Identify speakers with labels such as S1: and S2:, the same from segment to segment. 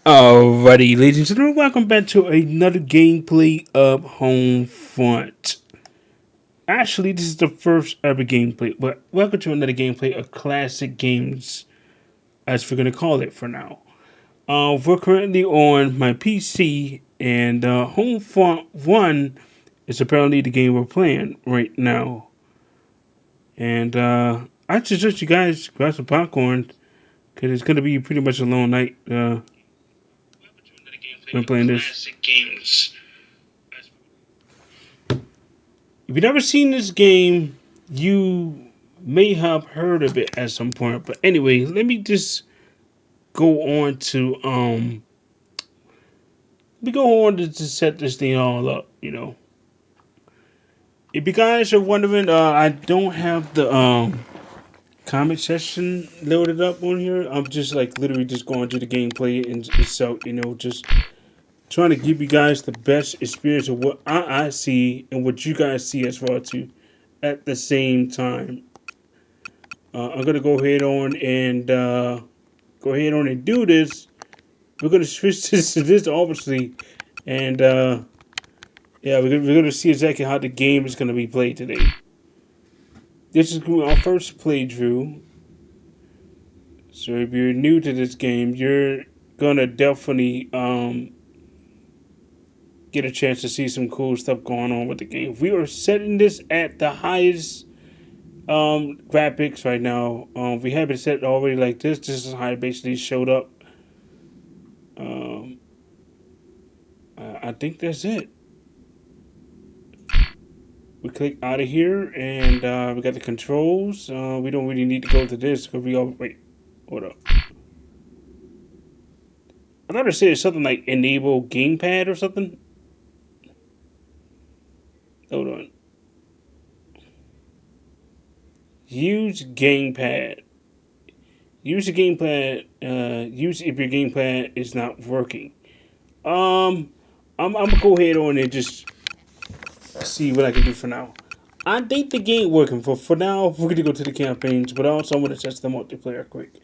S1: Alrighty, ladies and gentlemen, welcome back to another gameplay of Homefront. Actually, this is the first ever gameplay, but welcome to another gameplay of classic games, as we're going to call it for now. We're currently on my PC, and Homefront 1 is apparently the game we're playing right now. And I suggest you guys grab some popcorn, because it's going to be pretty much a long night. When playing this. Games. If you've never seen this game, you may have heard of it at some point. But anyway, let me just go on to set this thing all up. If you guys are wondering, I don't have the comment section loaded up on here. I'm just literally just going to the gameplay and so just trying to give you guys the best experience of what I see and what you guys see as well too at the same time. I'm gonna go ahead on and do this. We're gonna switch this to this obviously, and yeah, we're gonna see exactly how the game is gonna be played today. This is gonna be our first playthrough. So if you're new to this game, you're gonna definitely get a chance to see some cool stuff going on with the game. We are setting this at the highest graphics right now. We have it set already like this. This is how it basically showed up. I think that's it. We click out of here and we got the controls. We don't really need to go to this because we all wait. Hold up. I thought it said something like enable gamepad or something. Hold on. Use gamepad. Use the gamepad. Use if your gamepad is not working. I'm gonna go ahead on and just see what I can do for now. I think the game working for now. We're gonna go to the campaigns, but also I want to test the multiplayer quick.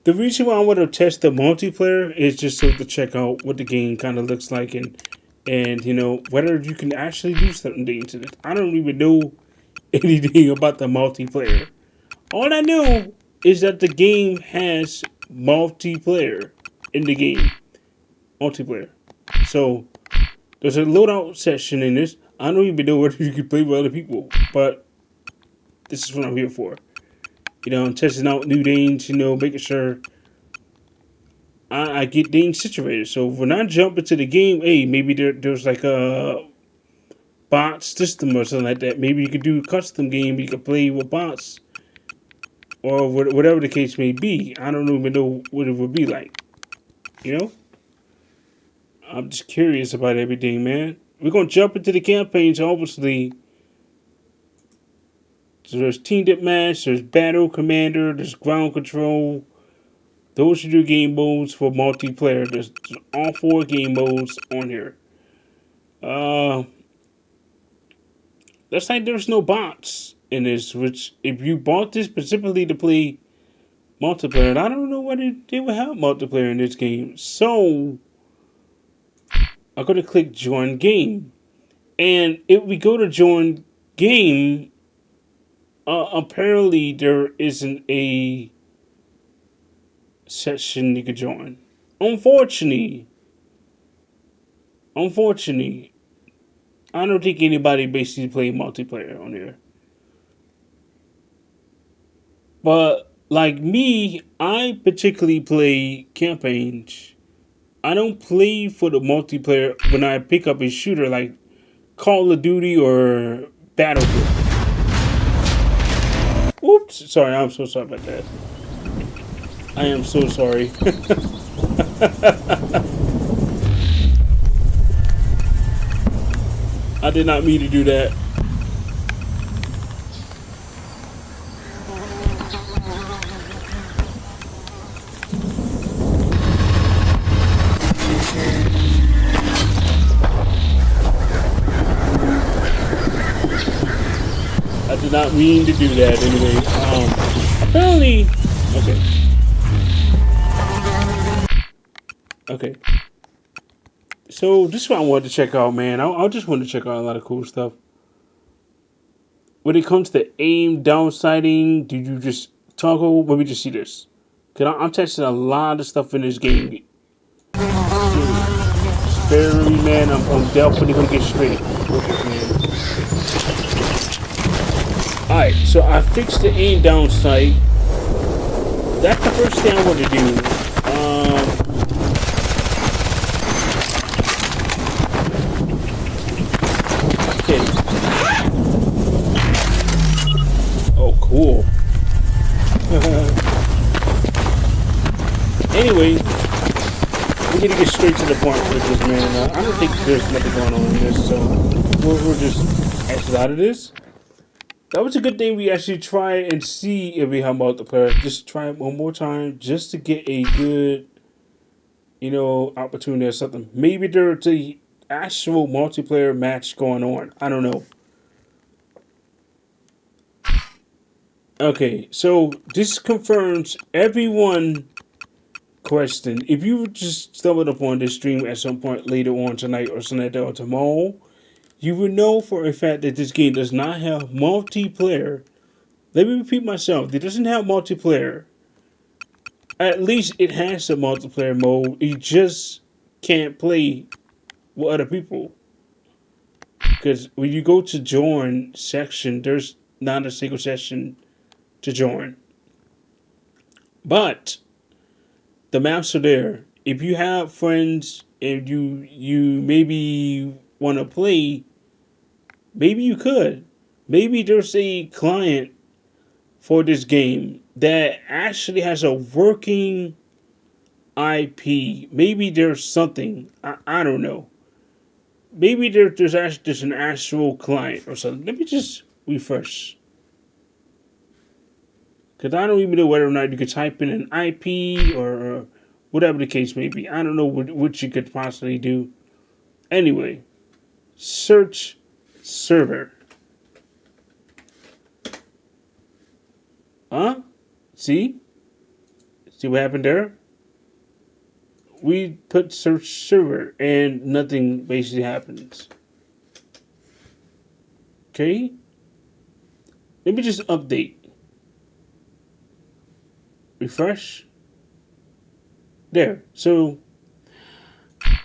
S1: The reason why I want to test the multiplayer is just so to check out what the game kind of looks like and whether you can actually do something to it. I don't even know anything about the multiplayer. All I know is that the game has multiplayer in the game. Multiplayer. So there's a loadout section in this. I don't even know whether you can play with other people, but this is what I'm here for. I'm testing out new things, making sure I get things situated. So when I jump into the game, hey, maybe there's like a bot system or something like that. Maybe you could do a custom game. You could play with bots or whatever the case may be. I don't even know what it would be like. I'm just curious about everything, man. We're going to jump into the campaigns, obviously. So there's Team Deathmatch, there's Battle Commander, there's Ground Control. Those are your game modes for multiplayer. There's all 4 game modes on here. Looks like there's no bots in this, which if you bought this specifically to play multiplayer, I don't know whether they would have multiplayer in this game. So I'm going to click join game. And if we go to join game, apparently there isn't a session you could join. Unfortunately, I don't think anybody basically played multiplayer on here. But like me, I particularly play campaigns. I don't play for the multiplayer when I pick up a shooter like Call of Duty or Battlefield. Oops, sorry, I'm so sorry about that. I am so sorry. I did not mean to do that. I did not mean to do that anyway. Apparently, okay. Okay. So this is what I wanted to check out, man. I just want to check out a lot of cool stuff. When it comes to aim down sighting, do you just toggle? Let me just see this. Cause I'm testing a lot of stuff in this game. Spare me, man. I'm definitely gonna get straight with this, man. All right, so I fixed the aim down sight. That's the first thing I want to do. Okay. Oh, cool. Anyway, we need to get straight to the point with this, man. I don't think there's nothing going on in this, so we're just exit out of this. That was a good thing we actually try and see if we have multiplayer. Just try it one more time, just to get a good, opportunity or something. Maybe there's a actual multiplayer match going on. I don't know. Okay, so this confirms everyone question. If you just stumbled upon this stream at some point later on tonight or tonight or tomorrow, you will know for a fact that this game does not have multiplayer. Let me repeat myself. It doesn't have multiplayer. At least it has a multiplayer mode. You just can't play with other people. Because when you go to join section, there's not a single session to join. But the maps are there. If you have friends and you maybe want to play, maybe you could. Maybe there's a client for this game that actually has a working IP. Maybe there's something. I don't know. Maybe there's actually just an actual client or something. Let me just refresh. Because I don't even know whether or not you could type in an IP or whatever the case may be. I don't know what you could possibly do. Anyway, search server. Huh? See? See what happened there? We put search server and nothing basically happens. Okay? Let me just update. Refresh. There. So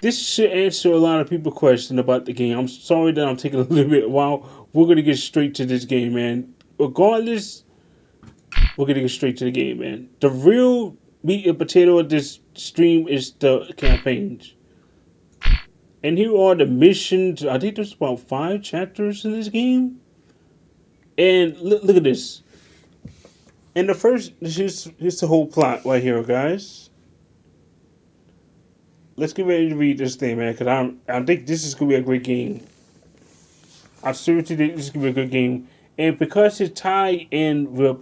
S1: this should answer a lot of people's question about the game. I'm sorry that I'm taking a little bit while. We're gonna get straight to this game, man. Regardless, we're gonna get straight to the game, man. The real meat and potato of this stream is the campaigns. And here are the missions. I think there's about 5 chapters in this game. And look at this. And the first, here's the whole plot right here, guys. Let's get ready to read this thing, man, because I think this is going to be a great game. I seriously think this is going to be a good game. And because it's tied in with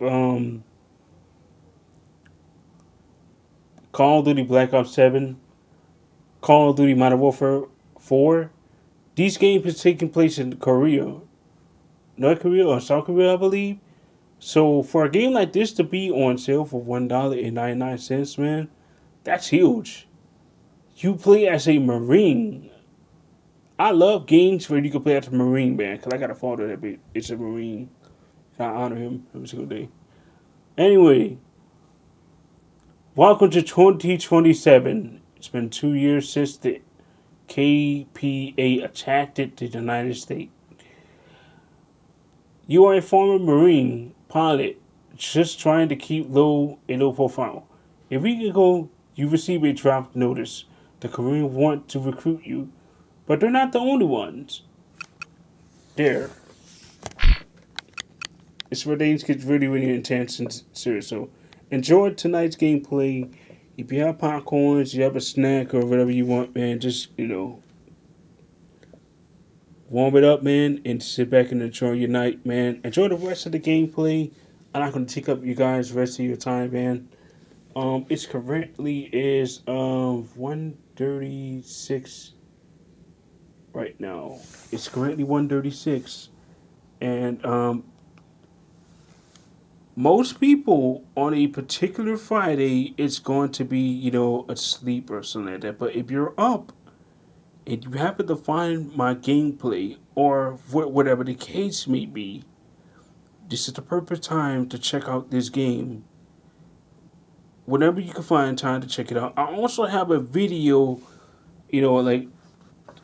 S1: Call of Duty Black Ops 7, Call of Duty Modern Warfare 4, these games are taking place in Korea. North Korea or South Korea, I believe. So for a game like this to be on sale for $1.99, man, that's huge. You play as a Marine. I love games where you can play as a Marine, man, because I got a father that it's a Marine. I honor him every single day. Anyway, welcome to 2027. It's been 2 years since the KPA attacked the United States. You are a former Marine pilot just trying to keep a low profile. A week ago, you received a draft notice. The Koreans want to recruit you, but they're not the only ones. There. It's where things get really, really intense and serious. So enjoy tonight's gameplay. If you have popcorns, you have a snack or whatever you want, man, just, warm it up, man, and sit back and enjoy your night, man. Enjoy the rest of the gameplay. I'm not going to take up you guys the rest of your time, man. It's currently is 1:36 right now. It's currently 1:36, and Most people on a particular Friday, it's going to be, asleep or something like that. But if you're up and you happen to find my gameplay or whatever the case may be, this is the perfect time to check out this game. Whenever you can find time to check it out. I also have a video, like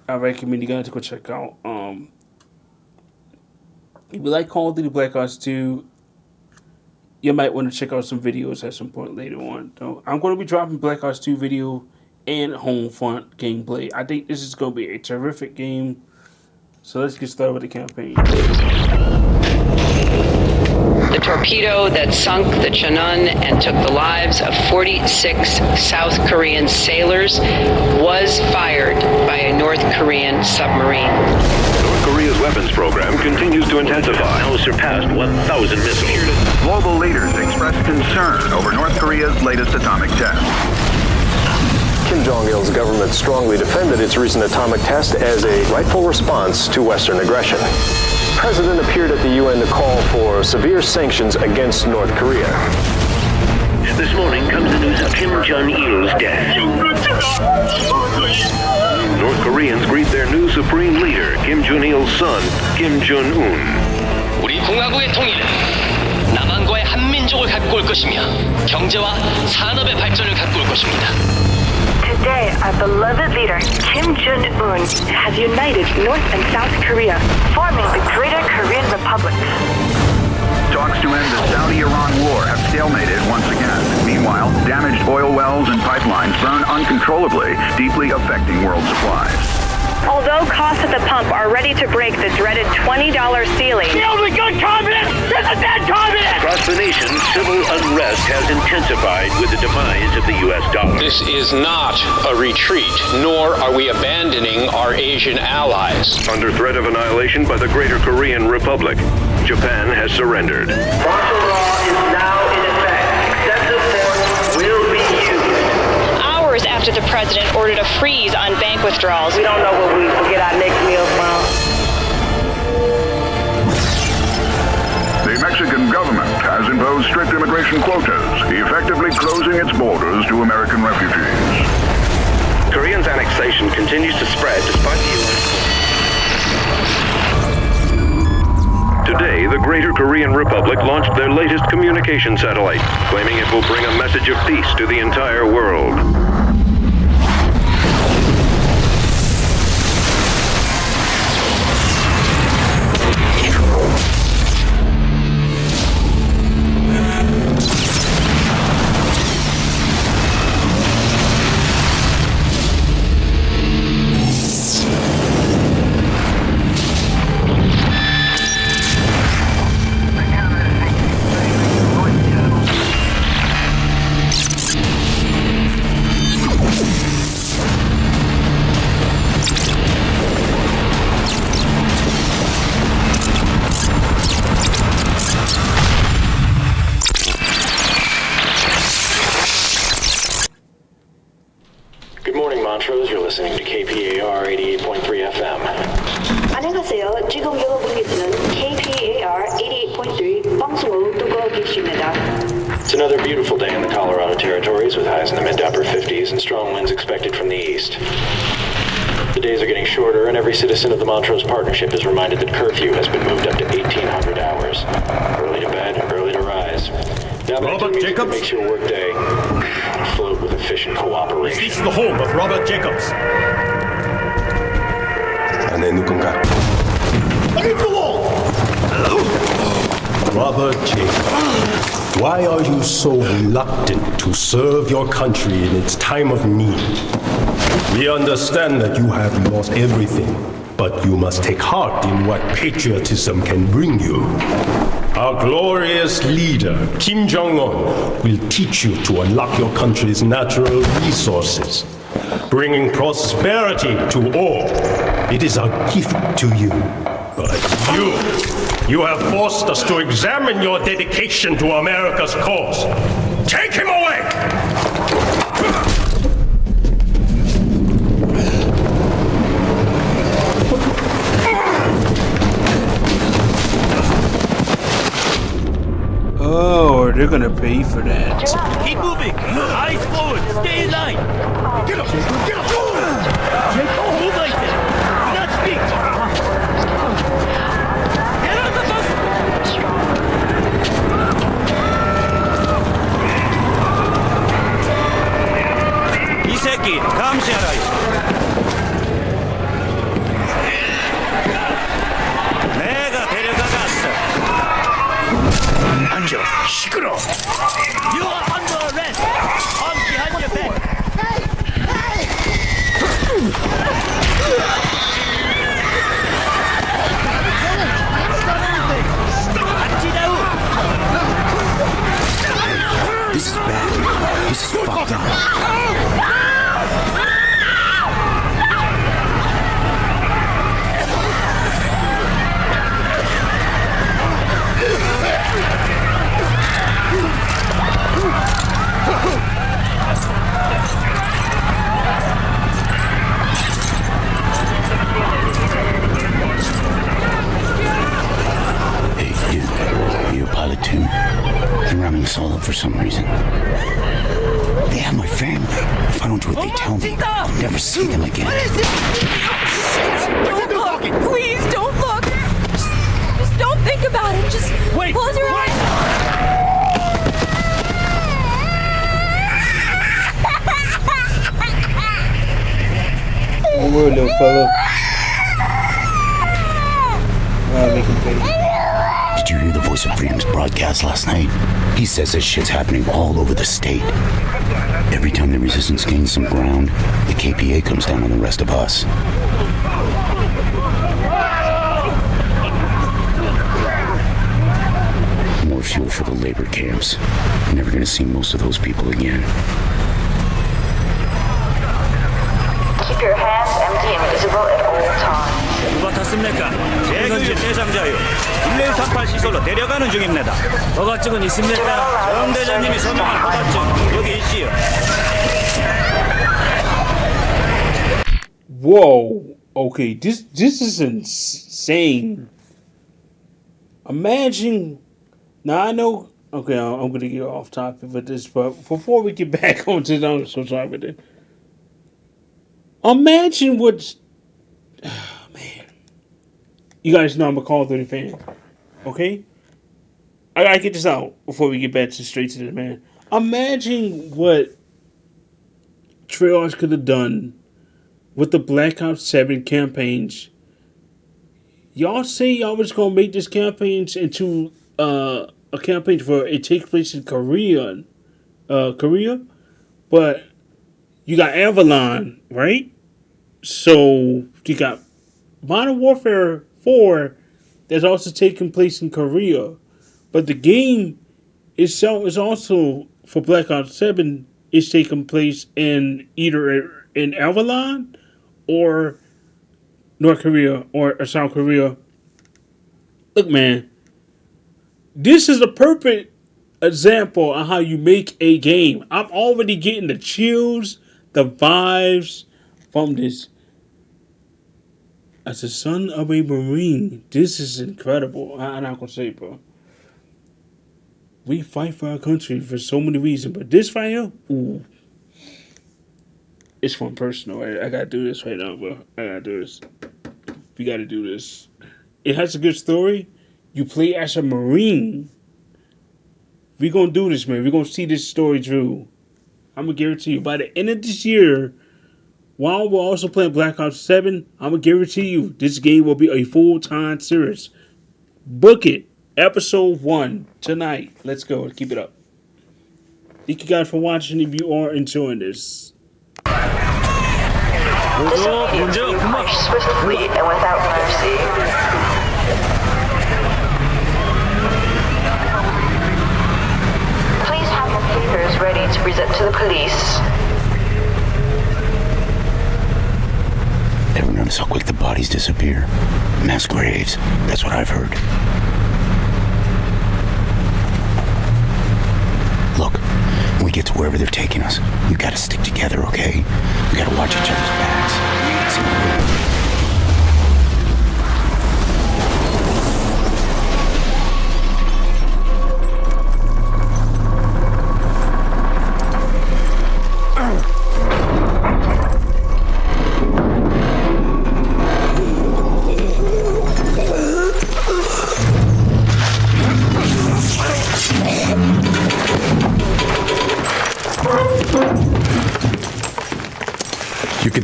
S1: I recommend you guys to go check out. If you like Call of Duty Black Ops 2, you might want to check out some videos at some point later on. So I'm going to be dropping Black Ops 2 video and Homefront gameplay. I think this is going to be a terrific game. So let's get started with the campaign.
S2: The torpedo that sunk the Cheonan and took the lives of 46 South Korean sailors was fired by a North Korean submarine.
S3: North Korea's weapons program continues to intensify.
S4: Now surpassed 1,000 missiles.
S5: Global leaders express concern over North Korea's latest atomic test.
S6: Kim Jong-il's government strongly defended its recent atomic test as a rightful response to Western aggression. The president appeared at the UN to call for severe sanctions against North Korea.
S4: This morning comes the news of Kim Jong-il's death.
S3: North Koreans greet their new supreme leader, Kim Jong-il's son, Kim Jong-un.
S7: 우리 공화국의 통일은 남한과의 한민족을 갖고 올 것이며 경제와 산업의 발전을 갖고 올 것입니다.
S8: Today, our beloved leader, Kim Jong-un, has united North and South Korea, forming the Greater Korean Republic.
S5: Talks to end the Saudi-Iran war have stalemated once again. Meanwhile, damaged oil wells and pipelines burn uncontrollably, deeply affecting world supplies.
S8: Although costs at the pump are ready to break the dreaded $20 ceiling,
S7: The only good communist is a dead communist!
S4: Across the nation, civil unrest has intensified with the demise of the U.S. dollar.
S9: This is not a retreat, nor are we abandoning our Asian allies.
S3: Under threat of annihilation by the Greater Korean Republic, Japan has surrendered.
S10: Martial law is now in effect. Excessive force will be used.
S8: hours after the president ordered a freeze on bank withdrawals.
S10: We don't know where we will get our next meal from.
S5: The Mexican government has imposed strict immigration quotas, effectively closing its borders to American refugees.
S3: Koreans' annexation continues to spread despite the U.S. Today, the Greater Korean Republic launched their latest communication satellite, claiming it will bring a message of peace to the entire world.
S6: Good morning, Montrose. You're listening to KPAR 88.3 FM.
S8: 안녕하세요. 지금 여러분께서는 KPAR 88.3 방송을 듣고 계십니다.
S6: It's another beautiful day in the Colorado Territories with highs in the mid to upper 50s and strong winds expected from the east. The days are getting shorter, and every citizen of the Montrose Partnership is reminded that curfew has been moved up to 1,800 hours. Early to bed, early to rise. Now
S11: Robert Jacobs
S6: makes your workday float with efficient cooperation.
S11: This is the home of Robert Jacobs.
S6: 안에 누군가?
S11: Robert Jacobs, why are you so reluctant to serve your country in its time of need? We understand that you have lost everything, but you must take heart in what patriotism can bring you. Our glorious leader, Kim Jong-un, will teach you to unlock your country's natural resources, bringing prosperity to all. It is a gift to you. But you have forced us to examine your dedication to America's cause. Take him away!
S1: Oh sure they're gonna pay for that.
S10: Keep moving. Eyes forward. Stay in line. Get up. Get up. Move like that. Do not speak. Get on the bus. 이 새끼 감시하라. 내가 데려가갔어. 앉아. 시끄러. You are under arrest. Arms behind your back.
S12: This is bad. This is fucked up. Hey, you. Are you a pilot too? They're running us all up for some reason. They have my family. If I don't do what they tell me, I'll never see them again.
S13: Don't look! Please don't look! Just don't think about it. Just close your eyes.
S1: Don't worry, little fella. I'll make him pay.
S12: Did you hear the Voice of Freedom's broadcast last night? He says this shit's happening all over the state. Every time the resistance gains some ground, the KPA comes down on the rest of us. More fuel for the labor camps. You're never gonna see most of those people again.
S8: Keep your hands empty and visible at all times.
S10: 누가 탔습니까? 재규직 대상자요. 1138 시설로 데려가는 중입니다. 허가증은 있습니까? 정 대장님이 서명한 허가증 여기 있지요.
S1: Whoa. Okay, this is insane. Imagine. Now I know. Okay, I'm gonna get off topic with this, but before we get back onto the, I'm so sorry with it. Imagine what. Oh, man. You guys know I'm a Call of Duty fan. Okay? I gotta get this out before we get back straight to the man. Imagine what Treyarch could have done with the Black Ops 7 campaigns. Y'all say y'all was gonna make this campaigns into a campaign for it takes place in Korea, but you got Avalon, right? So you got Modern Warfare 4 that's also taking place in Korea, but the game itself is also for Black Ops 7 is taking place in either in Avalon or North Korea or South Korea. Look, man, this is a perfect example of how you make a game. I'm already getting the chills, the vibes from this. As a son of a Marine, this is incredible. I'm not gonna say, bro. We fight for our country for so many reasons, but this right here, ooh, it's fun personal. I gotta do this right now, bro. I gotta do this. We gotta do this. It has a good story. You play as a Marine. We gonna do this, man. We gonna see this story through. I'm gonna guarantee you by the end of this year, while we're also playing Black Ops 7, I'm gonna guarantee you this game will be a full-time series. Book it. Episode 1 tonight. Let's go. Keep it up. Thank you guys for watching. If you are enjoying this.
S8: This appears to be punished swiftly and without mercy. Please have your papers ready to present to the police.
S12: Ever notice how quick the bodies disappear? Mass graves. That's what I've heard. Look, when we get to wherever they're taking us, we gotta stick together, okay? We gotta watch each other's backs.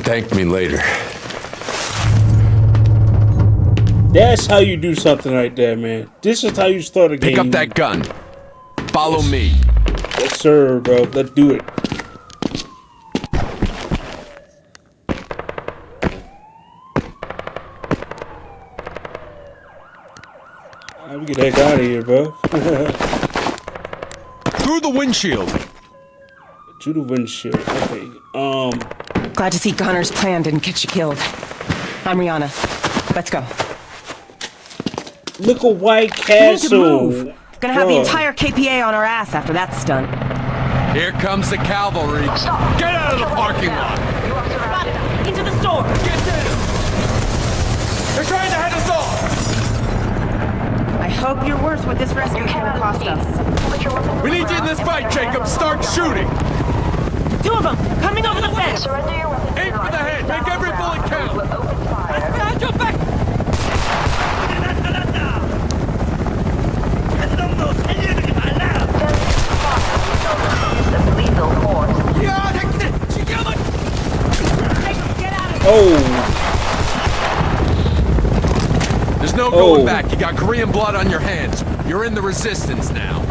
S14: Thank me later.
S1: That's how you do something right there, man. This is how you start a game.
S14: Pick up that gun. Follow me.
S1: Yes, sir, bro. Let's do it. How we get the heck out of here, bro?
S14: Through the windshield.
S1: Through the windshield. Okay.
S15: Glad to see Connor's plan didn't get you killed. I'm Rihanna. Let's go.
S1: Look at White Castle.
S15: Gonna have the entire KPA on our ass after that's done.
S14: Here comes the cavalry. Get out of the parking lot.
S15: Into the store.
S14: Get down. They're trying to head us off.
S15: I hope you're worth what this rescue is gonna cost us.
S14: We need you in this fight, Jacob. Start shooting.
S15: 2 of them coming over the fence.
S14: Aim for the head. Make every bullet count.
S15: Behind your back.
S1: Oh.
S14: There's no going back. You got Korean blood on your hands. You're in the resistance now.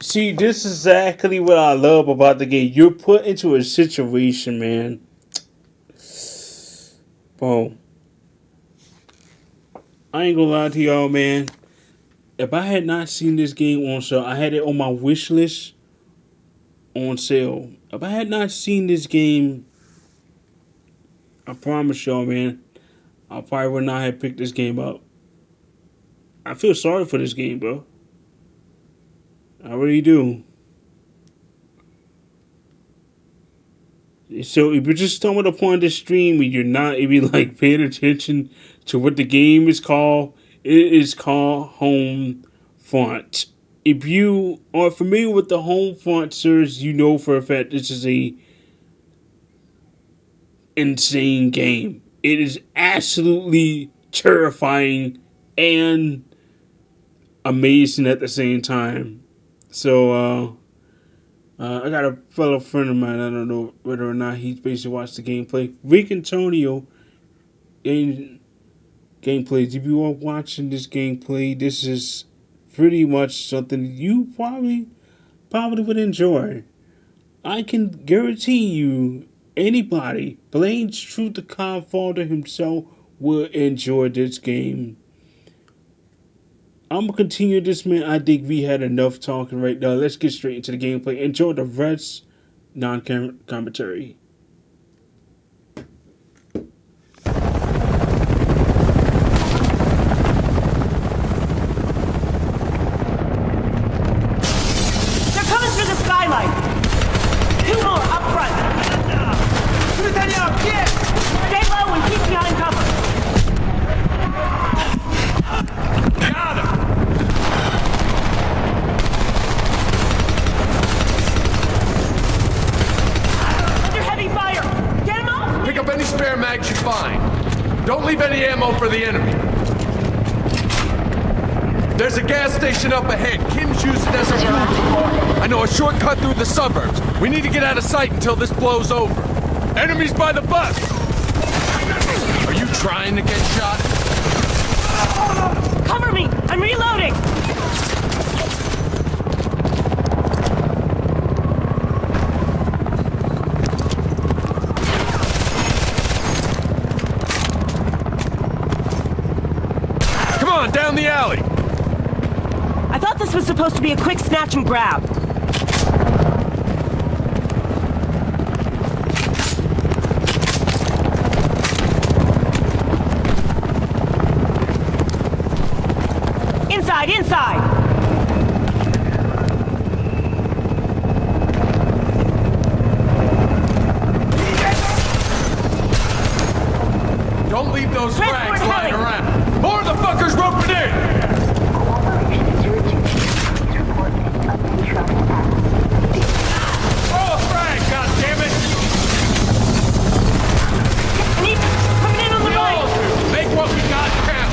S1: See, this is exactly what I love about the game. You're put into a situation, man. Bro. I ain't gonna lie to y'all, man. If I had not seen this game on sale, I had it on my wish list on sale. If I had not seen this game, I promise y'all, man, I probably would not have picked this game up. I feel sorry for this game, bro. I really do. So if you're just stumbled upon this stream and you're not even like paying attention to what the game is called, it is called Homefront. If you are familiar with the Homefront series, you know for a fact this is a insane game. It is absolutely terrifying and amazing at the same time. So, I got a fellow friend of mine, I don't know whether or not he's basically watched the gameplay. Rick Antonio gameplays. If you are watching this gameplay, this is pretty much something you probably would enjoy. I can guarantee you, anybody, Blaine's Truth the Godfather himself, will enjoy this game. I'm gonna continue this, man. I think we had enough talking right now. Let's get straight into the gameplay. Enjoy the rest non-commentary.
S15: They're coming through the skylight. 2 more up front. Stay low and keep behind cover.
S14: Got him.
S15: Under heavy fire. Get him off.
S14: Pick up any spare mags you find. Don't leave any ammo for the enemy. There's a gas station up ahead. Kim's used it as a route. I know a shortcut through the suburbs. We need to get out of sight until this blows over. Enemies by the bus! Are you trying to get shot?
S15: Cover me! I'm reloading!
S14: Come on, down the alley!
S15: I thought this was supposed to be a quick snatch and grab. Inside!
S14: Don't leave those frags lying around. More of the fuckers roping in! Oh, frag, goddammit!
S15: Coming in on the
S14: we
S15: right!
S14: all do. Make what we got count!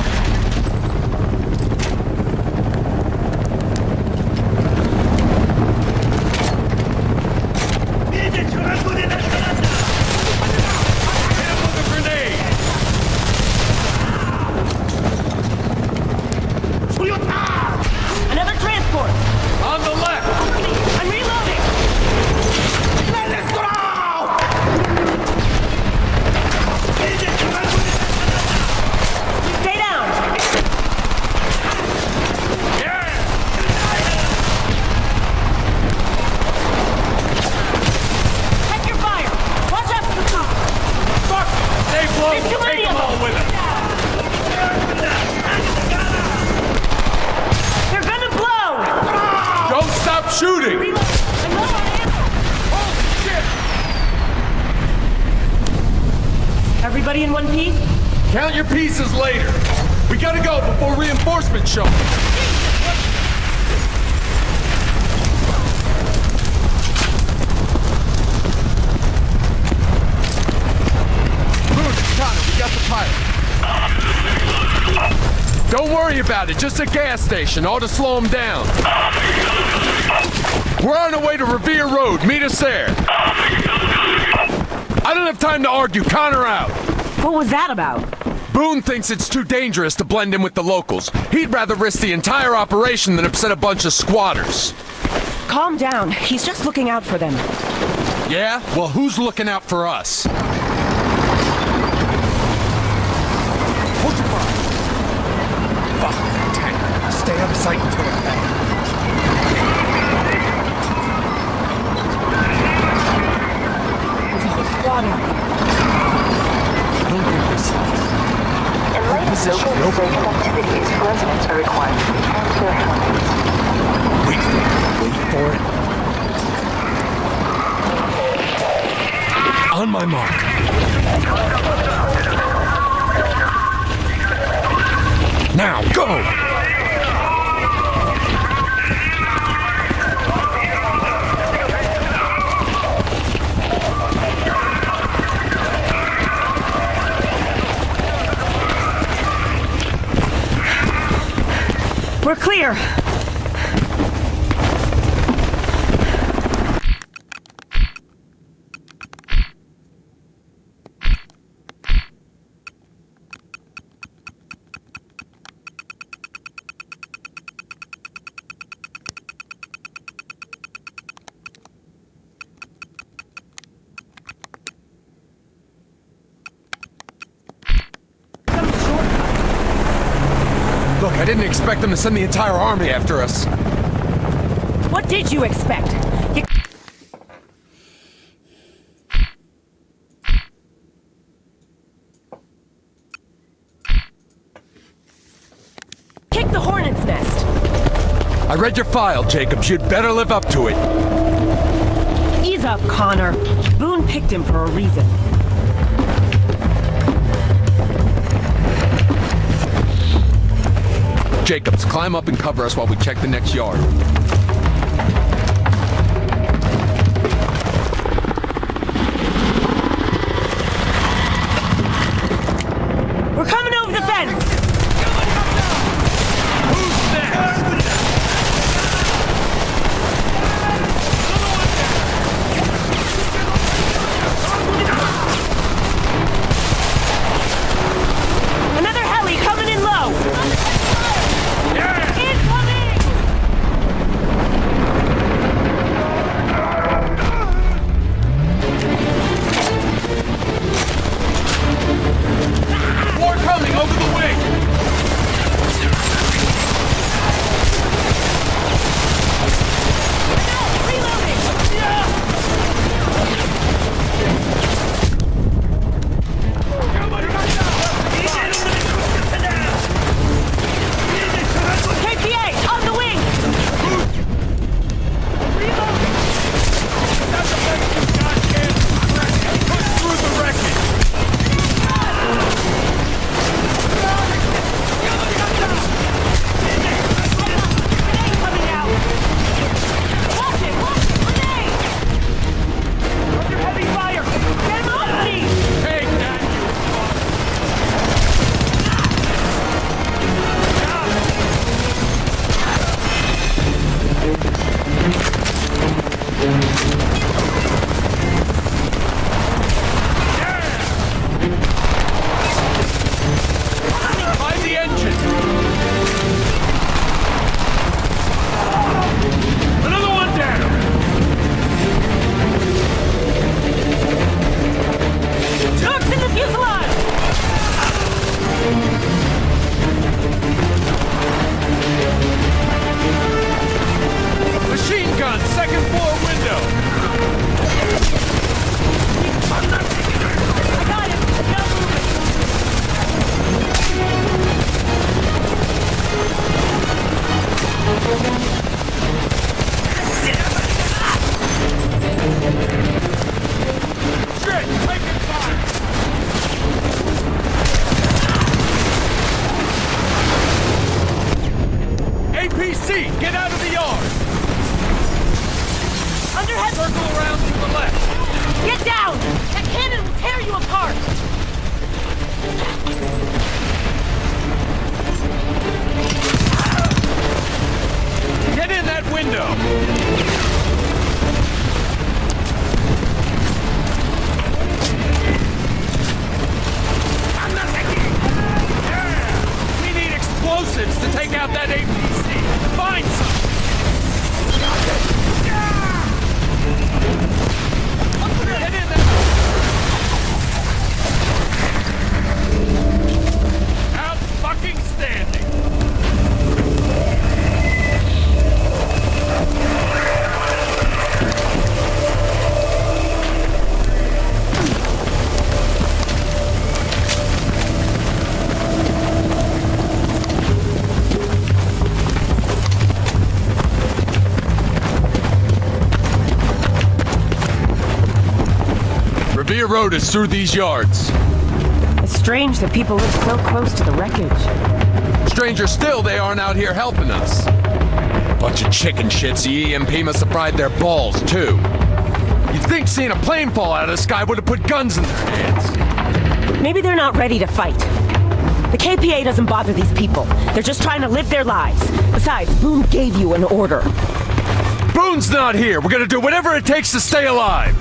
S14: shooting!
S15: Everybody in one piece?
S14: Count your pieces later. We gotta go before reinforcements show. Boone, it's Connor. We got the pilot. Don't worry about it. Just a gas station. Ought to slow him down. We're on our way to Revere Road. Meet us there. I don't have time to argue. Connor out.
S15: What was that about?
S14: Boone thinks it's too dangerous to blend in with the locals. He'd rather risk the entire operation than upset a bunch of squatters.
S15: Calm down. He's just looking out for them.
S14: Yeah? Well, who's looking out for us? Hold your fire. Fuck. Tank. Stay out of sight until it's back.
S15: Squatting.
S14: Don't think this is.
S8: In light of local explosive activities, residents are required to return to their homes.
S14: Wait for it. On my mark. Now, go!
S15: We're clear.
S14: Look, I didn't expect them to send the entire army after us.
S15: What did you expect? Kick the hornet's nest.
S14: I read your file, Jacobs. You'd better live up to it.
S15: Ease up, Connor. Boone picked him for a reason.
S14: Jacobs, climb up and cover us while we check the next yard.
S15: We're coming over the fence!
S14: Who's next?
S15: Another heli coming in low! Incoming!
S14: More coming over the wing! APC! Get out of the yard!
S13: Underhead!
S14: Circle around to the left!
S13: Get down! That cannon will tear you apart!
S14: Get in that window! We need explosives to take out that APC! Find some! Get in there! Out fucking standing! Revere Road is through these yards.
S15: It's strange that people live so close to the wreckage.
S14: Stranger still, they aren't out here helping us. Bunch of chicken shits, the EMP must have fried their balls, too. You'd think seeing a plane fall out of the sky would have put guns in their hands.
S15: Maybe they're not ready to fight. The KPA doesn't bother these people. They're just trying to live their lives. Besides, Boone gave you an order.
S14: Boone's not here. We're gonna do whatever it takes to stay alive.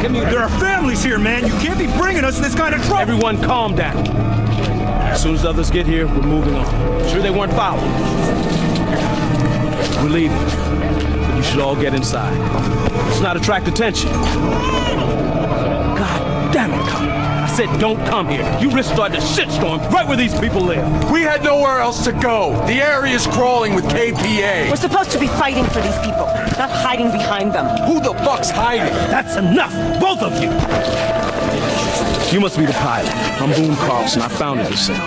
S10: There are families here, man. You can't be bringing us this kind of trouble.
S11: Everyone calm down. As soon as others get here, we're moving on. Sure they weren't following. We're leaving. But you should all get inside. Let's not attract attention. God damn it, Con. I said don't come here. You risk starting a shitstorm right where these people live.
S14: We had nowhere else to go. The area's crawling with KPA.
S15: We're supposed to be fighting for these people, not hiding behind them.
S14: Who the fuck's hiding?
S11: That's enough, both of you. You must be the pilot. I'm Boone Carlson. I founded this thing.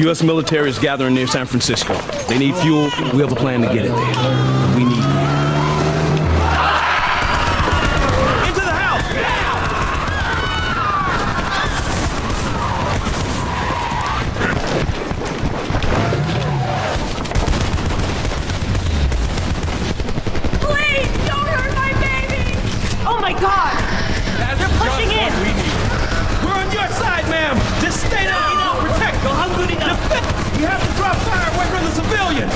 S11: U.S. military is gathering near San Francisco. They need fuel. We have a plan to get it there. We need you.
S10: Into the house!
S13: Please, don't hurt my baby!
S15: Oh my God! They're pushing in!
S10: We're on your side, ma'am! Just stay down and protect! You have to drop fire away from the civilians!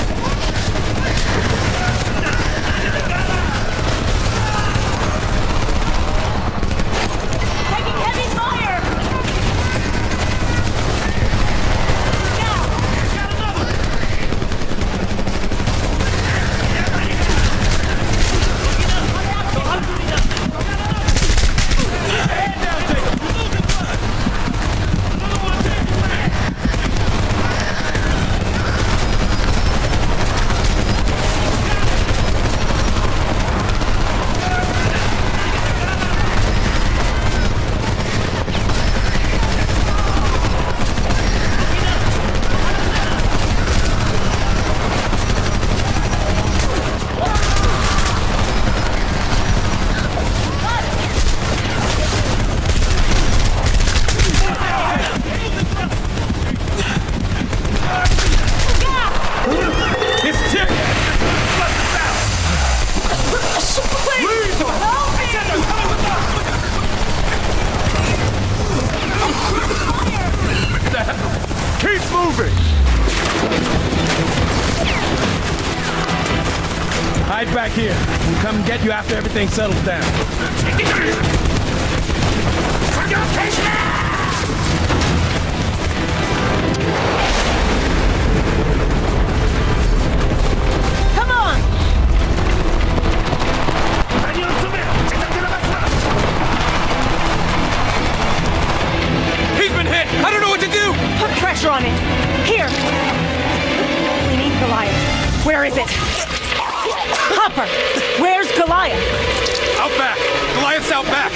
S13: Taking heavy fire!
S14: Keep moving!
S11: Hide back here. We'll come and get you after everything settles down.
S15: Come on!
S14: He's been hit! I don't know what to do!
S15: pressure on it. Here. We need Goliath. Where is it? Hopper, where's Goliath?
S14: Out back. Goliath's out back.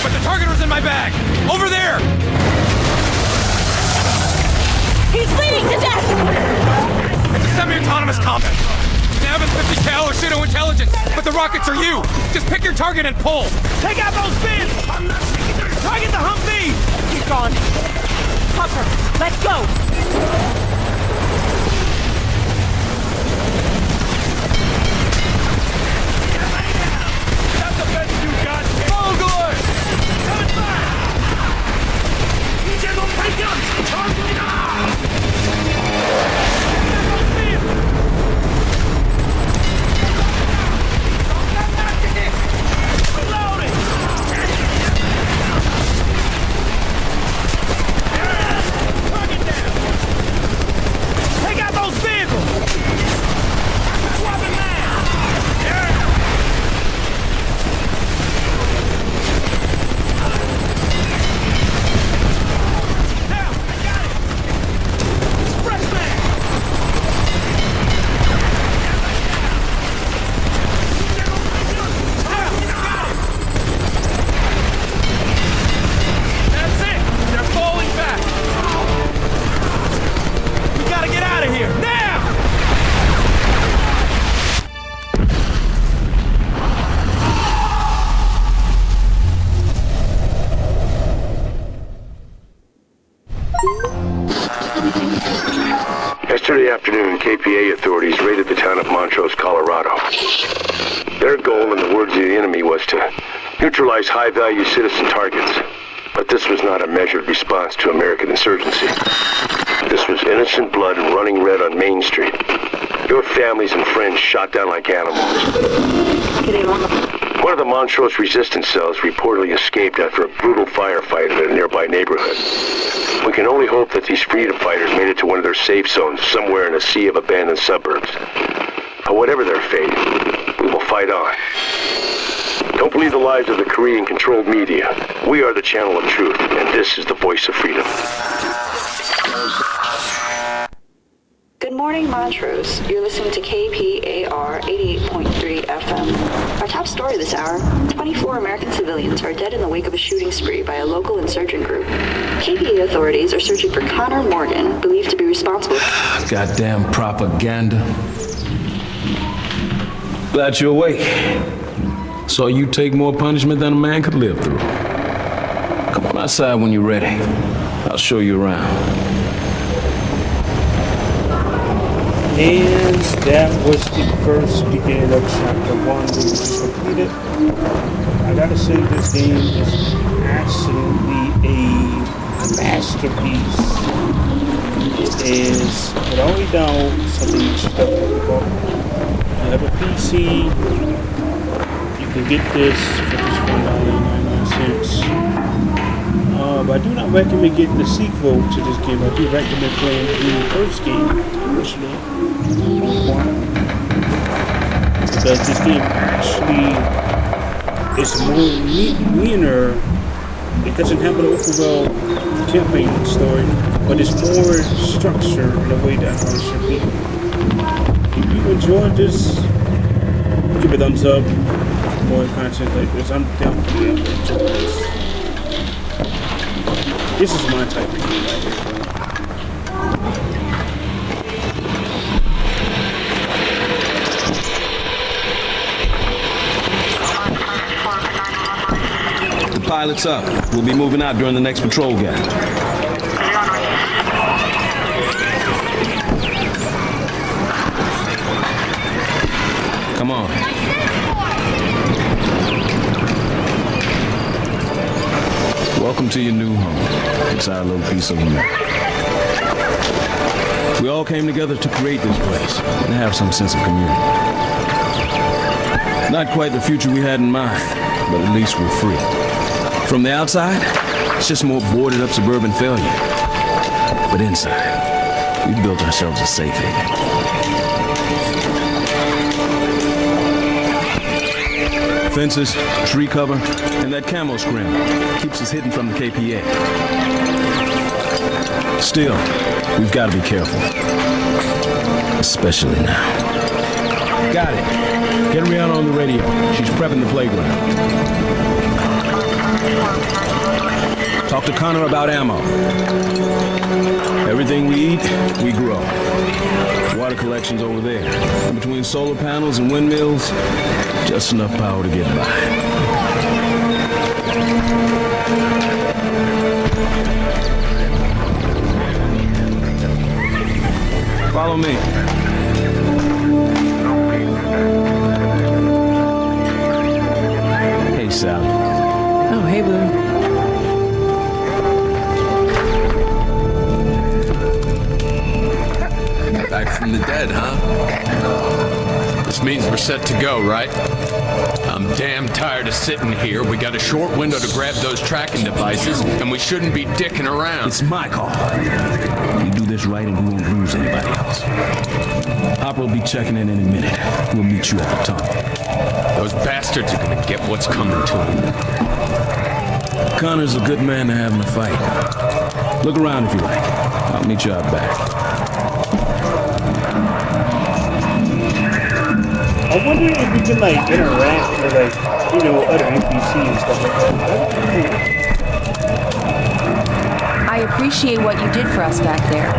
S14: But the target was in my bag. Over there.
S15: He's bleeding to death!
S14: It's a semi-autonomous combat drone. Nav and 50 cal or pseudo intelligence, but the rockets are you. Just pick your target and pull.
S10: Take out those bins! Target the Humvee!
S15: He's gone. Hopper, let's go!
S10: That's the best you got! Full good! Coming back! 이제 넌 발견! 전투이다!
S3: Yesterday afternoon, KPA authorities raided the town of Montrose, Colorado. Their goal, in the words of the enemy, was to neutralize high-value citizen targets. But this was not a measured response to American insurgency. This was innocent blood running red on Main Street. Your families and friends shot down like animals. One of the Montrose resistance cells reportedly escaped after a brutal firefight in a nearby neighborhood. We can only hope that these freedom fighters made it to one of their safe zones somewhere in a sea of abandoned suburbs. But whatever their fate, we will fight on. Don't believe the lies of the Korean-controlled media. We are the channel of truth, and this is the voice of freedom.
S16: Good morning, Montrose. You're listening to KPAR 88.3 FM. Our top story this hour, 24 American civilians are dead in the wake of a shooting spree by a local insurgent group. KPA authorities are searching for Connor Morgan, believed to be responsible.
S17: Goddamn propaganda. Glad you're awake. Saw you take more punishment than a man could live through. Come on outside when you're ready. I'll show you around.
S1: And that was the first beginning of chapter 1 that we just completed. I gotta say, this game is absolutely a masterpiece. It is, without a doubt, something you should definitely go. You have a PC, you can get this for just $1.99. But I do not recommend getting the sequel to this game. I do recommend playing the first game, original, Homefront, because this game actually is more leaner. It doesn't have an overall campaign story, but it's more structured in a way that it should be. If you enjoyed this, give it a thumbs up. More content like this, I'm definitely enjoying this. This is my type of game right here,
S17: The pilot's up. We'll be moving out during the next patrol gap. Come on. Welcome to your new home. It's our little piece of America. We all came together to create this place and have some sense of community. Not quite the future we had in mind, but at least we're free. From the outside, it's just more boarded up suburban failure. But inside, we built ourselves a safe haven. Fences, tree cover, and that camo scrim keeps us hidden from the KPA. Still, we've got to be careful. Especially now. Got it. Get Rihanna on the radio. She's prepping the playground. Talk to Connor about ammo. Everything we eat, we grow. Water collection's over there. And between solar panels and windmills, just enough power to get by. Follow me. Hey, Sal.
S18: Oh, hey, Boone.
S14: Back from the dead, huh? This means we're set to go, right? I'm damn tired of sitting here. We got a short window to grab those tracking devices, and we shouldn't be dicking around.
S17: It's my call. You do this right and we won't lose anybody else. Hopper will be checking in a minute. We'll meet you at the tunnel.
S14: Those bastards are gonna get what's coming to them.
S17: Connor's a good man to have in a fight. Look around if you like. I'll meet you out back.
S1: I wonder if we can like interact with like, you know, other NPCs and stuff like that.
S18: I appreciate what you did for us back there.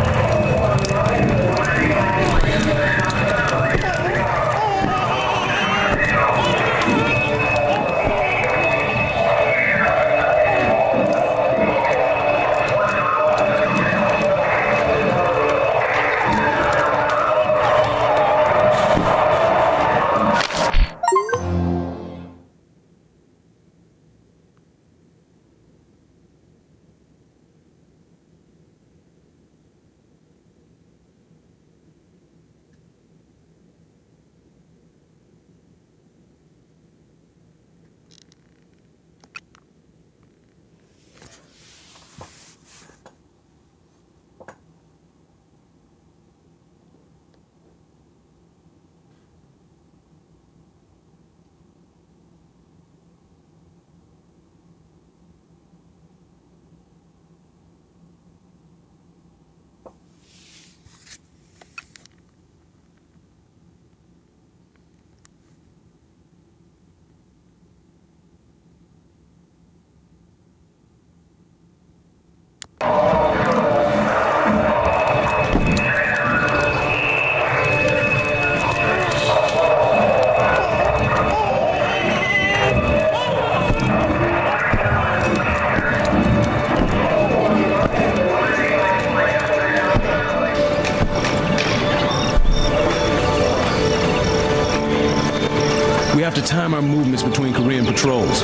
S17: We have to time our movements between Korean patrols,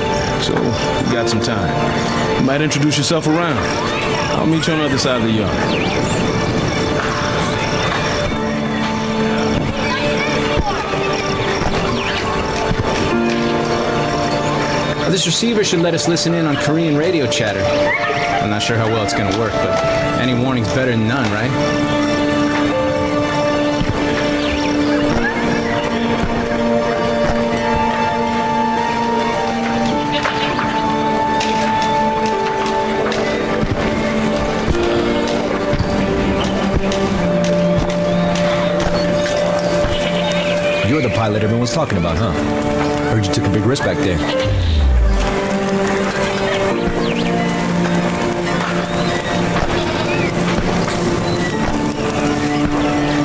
S17: so we got some time. You might introduce yourself around. I'll meet you on the other side of the yard.
S19: This receiver should let us listen in on Korean radio chatter. I'm not sure how well it's gonna work, but any warning's better than none, right?
S20: You're the pilot everyone's talking about, huh? Heard you took a big risk back there.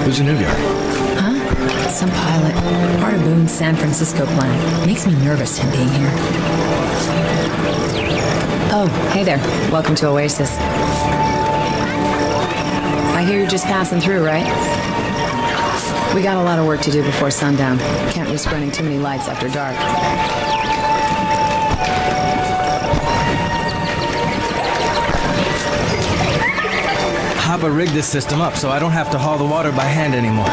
S19: Who's the new guy?
S18: Huh? Some pilot. Part of Boone's San Francisco plan. Makes me nervous him being here. Oh, hey there. Welcome to Oasis. I hear you're just passing through, right? We got a lot of work to do before sundown. Can't risk running too many lights after dark.
S20: Hopper rigged this system up so I don't have to haul the water by hand anymore.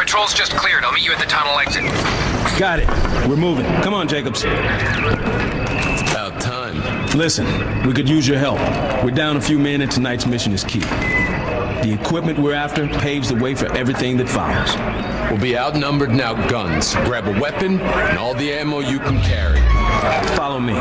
S21: Patrol's just cleared. I'll meet you at the tunnel exit.
S17: Got it. We're moving. Come on, Jacobs.
S22: About time.
S17: Listen, we could use your help. We're down a few men and tonight's mission is key. The equipment we're after paves the way for everything that follows.
S22: We'll be outnumbered now, guns. Grab a weapon and all the ammo you can carry.
S17: Follow me.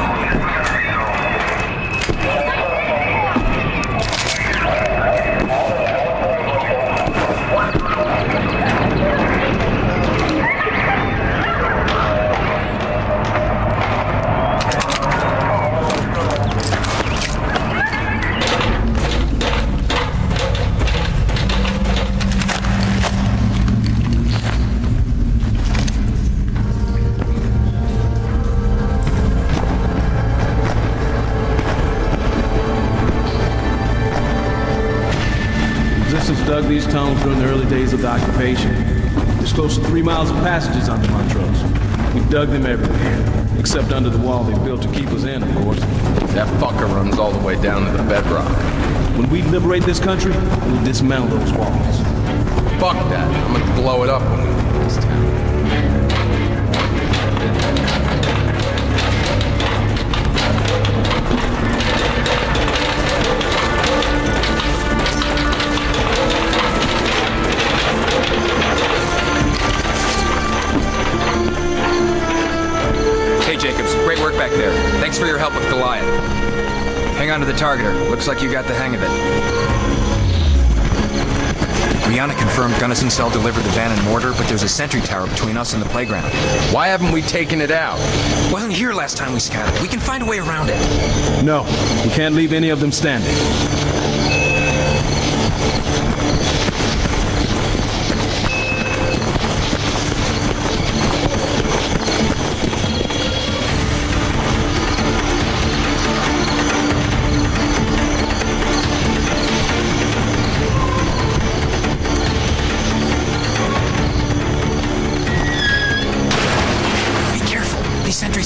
S17: Dug these tunnels during the early days of the occupation. There's close to 3 miles of passages under Montrose. We dug them everywhere, except under the wall they built to keep us in, of course.
S22: That fucker runs all the way down to the bedrock.
S17: When we liberate this country, we'll dismantle those walls.
S22: Fuck that. I'm gonna blow it up when we leave this town.
S21: Jacobs, great work back there. Thanks for your help with Goliath. Hang on to the targeter. Looks like you got the hang of it. Rihanna confirmed Gunnison Cell delivered the van and mortar, but there's a sentry tower between us and the playground.
S22: Why haven't we taken it out?
S21: Wasn't here last time we scattered. We can find a way around it.
S17: No, we can't leave any of them standing.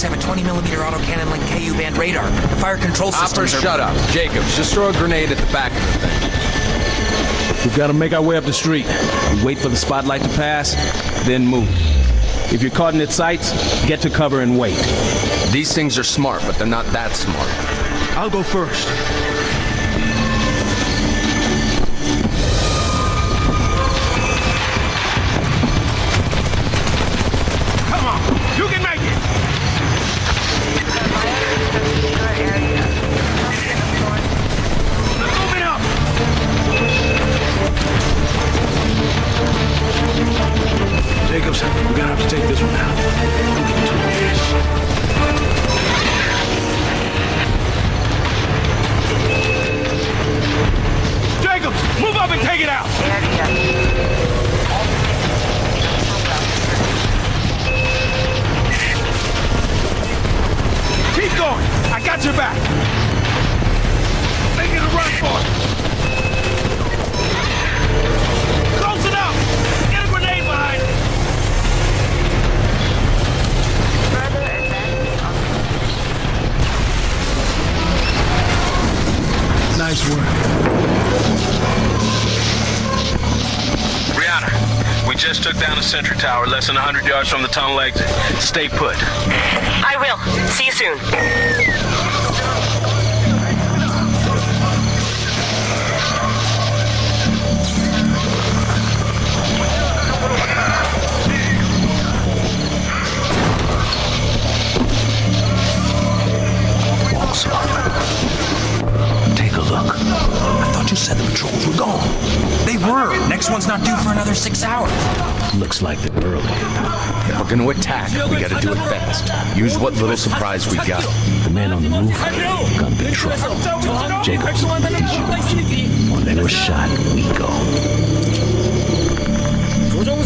S21: Have a 20mm autocannon like KU band radar. The fire control systems
S22: shut up. Jacobs, just throw a grenade at the back of the thing.
S17: We've got to make our way up the street. We wait for the spotlight to pass, then move. If you're caught in its sights, get to cover and wait.
S22: These things are smart, but they're not that smart.
S17: I'll go first.
S14: Come on, you can make it! Moving up!
S17: Jacobs, we're gonna have to take this one out. I'm getting too fast.
S14: Jacobs, move up and take it out! Keep going! I got your back! Make it a run for it! Close enough! Get a grenade behind it!
S17: Nice work.
S23: Rihanna, we just took down a sentry tower less than 100 yards from the tunnel exit. Stay put.
S15: I will. See you soon.
S17: Take a look. I thought you said the patrols were gone.
S21: They were. Next one's not due for another 6 hours.
S17: Looks like they're early.
S22: If we're gonna attack, we gotta do it fast. Use what little surprise we got.
S17: The man on the roof got in big trouble. Jacobs, he's yours. When they were shot, we go.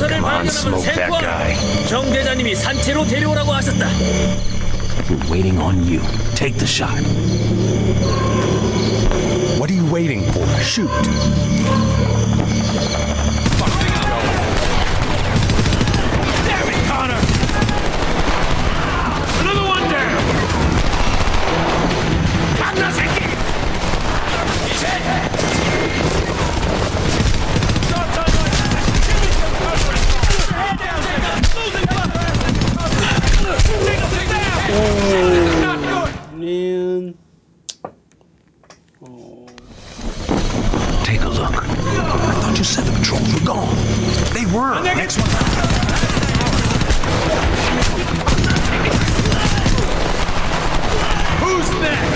S22: Come on, smoke that guy.
S10: 정 대장님이 산채로 데려오라고 하셨다.
S17: We're waiting on you. Take the shot.
S22: What are you waiting for? Shoot.
S14: Damn it, Connor! Another one down! Kamnaseki! Shots on my... Give me some cover!
S10: next one.
S14: Who's next?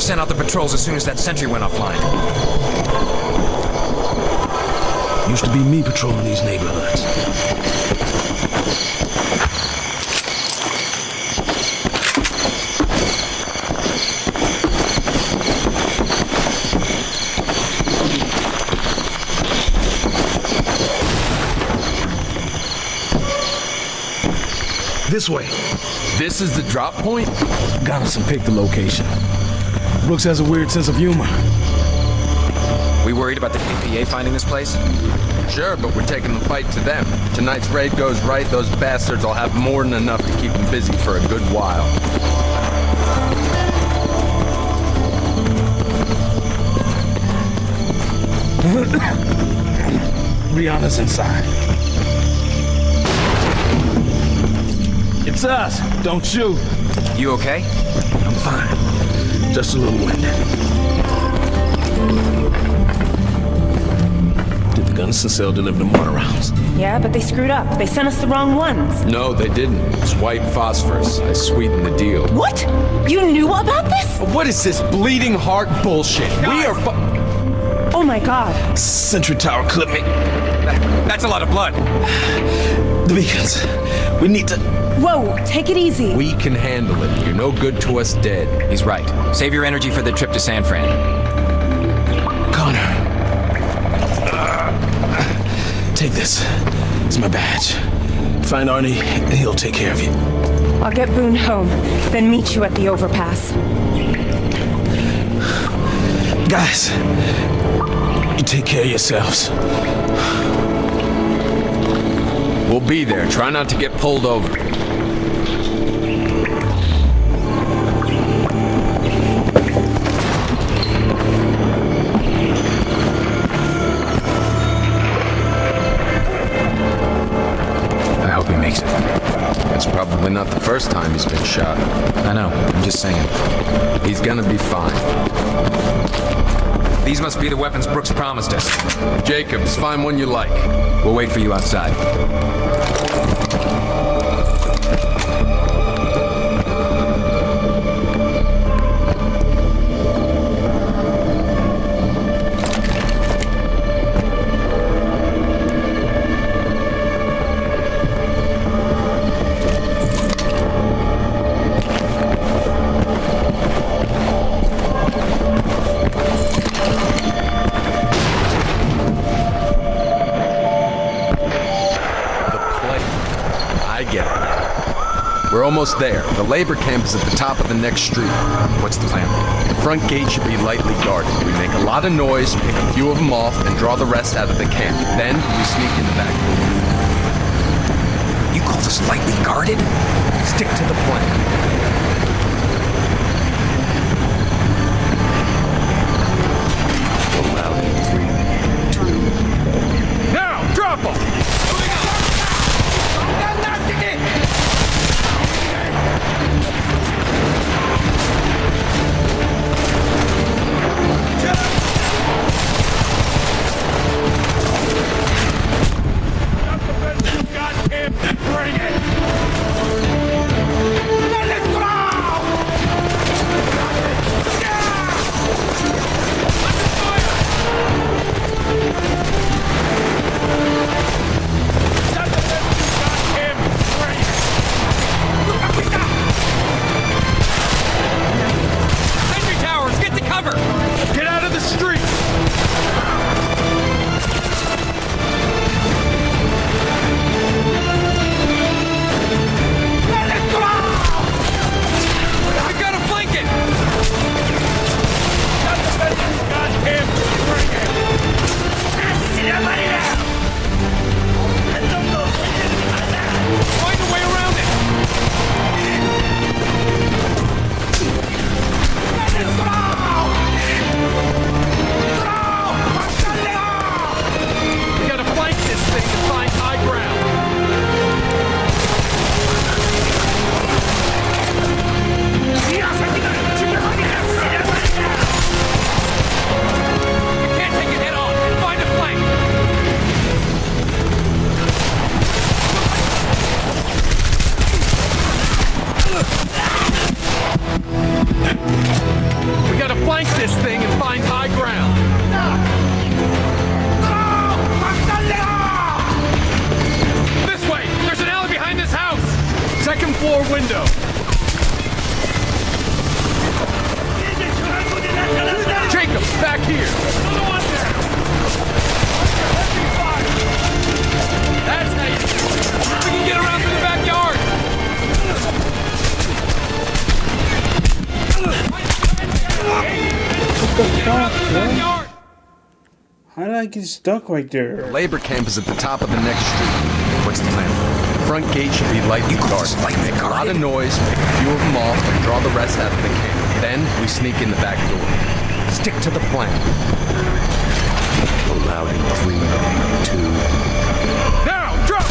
S21: Sent out the patrols as soon as that sentry went offline.
S17: Used to be me patrolling these neighborhoods. This way.
S22: This is the drop point?
S17: Got us and picked the location. Brooks has a weird sense of humor.
S21: We worried about the KPA finding this place?
S22: Sure, but we're taking the fight to them. If tonight's raid goes right, those bastards will have more than enough to keep them busy for a good while.
S17: Rihanna's inside. It's us. Don't shoot.
S21: You okay?
S17: I'm fine. Just a little winded. Did the Gunnison cell deliver the mortar rounds?
S15: Yeah, but they screwed up. They sent us the wrong ones.
S22: No, they didn't. It's white phosphorus. I sweetened the deal.
S15: What? You knew about this?
S22: What is this bleeding heart bullshit? We are
S15: Oh my god.
S17: Sentry tower clipped me.
S21: That's a lot of blood.
S17: The beacons. We need to...
S15: Whoa, take it easy.
S22: We can handle it. You're no good to us dead.
S21: He's right. Save your energy for the trip to San Fran.
S17: Connor. Take this. It's my badge. Find Arnie, and he'll take care of you.
S15: I'll get Boone home, then meet you at the overpass.
S17: Guys, you take care of yourselves.
S22: We'll be there. Try not to get pulled over.
S21: I hope he makes it.
S22: It's probably not the first time he's been shot.
S21: I know. I'm just saying.
S22: He's gonna be fine.
S21: These must be the weapons Brooks promised us.
S22: Jacobs, find one you like.
S21: We'll wait for you outside.
S22: We're almost there. The labor camp is at the top of the next street.
S21: What's the plan?
S22: The front gate should be lightly guarded. We make a lot of noise, pick a few of them off, and draw the rest out of the camp. Then we sneak in the back door.
S21: You call this lightly guarded?
S22: Stick to the plan.
S14: Now, drop them! Bring it! window. Jacob, back here. That's how you... We can get around through the backyard.
S1: How did I get stuck right there?
S22: Labor camp is at the top of the next street. What's the plan? The front gate should be lightly guarded. We make a lot of noise, pick a few of them off, and draw the rest out of the camp. Then we sneak in the back door. Stick to the plan. Allowed in 3, 2...
S14: Now, drop!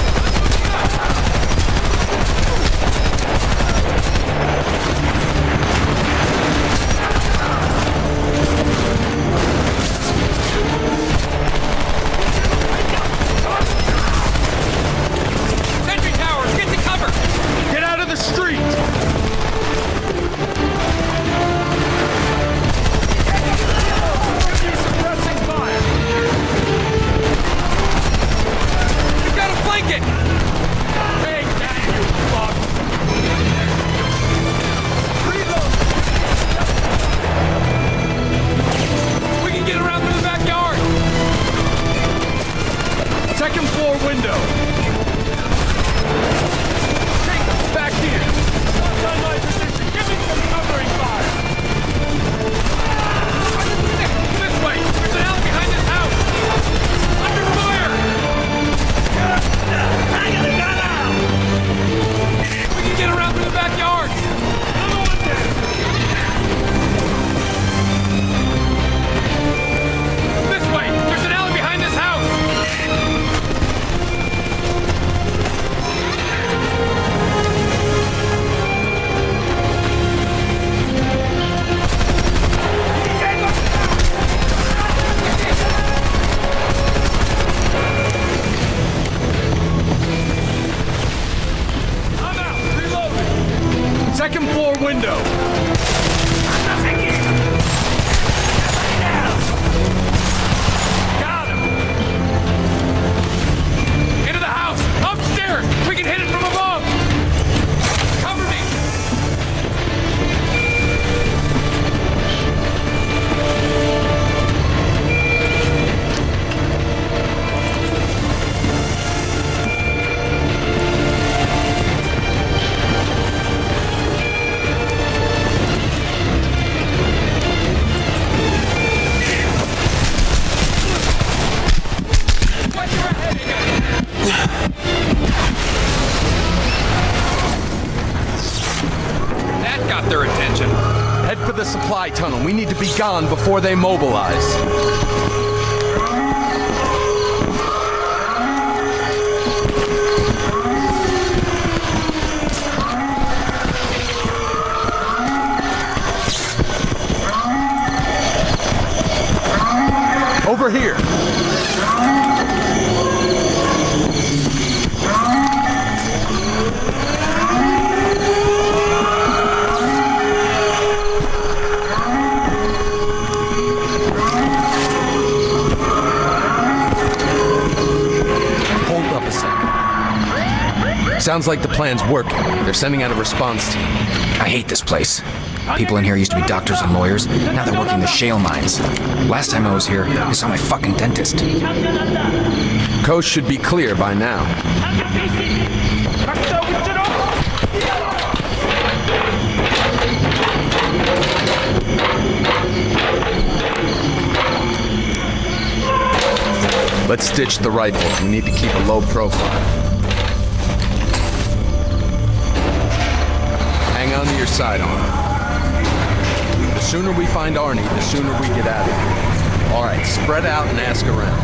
S21: Sentry towers, get to cover!
S14: Get out of the street! Suppressing fire!
S21: You gotta flank it!
S14: Take that, you fuck! Reload!
S21: We can get around through the backyard!
S14: Second floor window! Jacob, back here! What's on my position? Give me some covering fire!
S21: This way! There's an alley behind this house! Under fire! I got a gun out! We can get around through the backyard!
S14: Come on, then!
S21: This way! There's an alley behind this house!
S14: I'm out! Reloading! Second floor window! Got him!
S21: Into the house! Upstairs! We can hit it from above! Cover me! Watch your head! That got their attention.
S22: Head for the supply tunnel. We need to be gone before they mobilize. Over here. Hold up a second. Sounds like the plan's working. They're sending out a response team.
S21: I hate this place. People in here used to be doctors and lawyers. Now they're working the shale mines. Last time I was here, I saw my fucking dentist.
S22: Coast should be clear by now. Let's ditch the rifles. We need to keep a low profile. Hang on to your sidearm. The sooner we find Arnie, the sooner we get out of here. All right, spread out and ask around.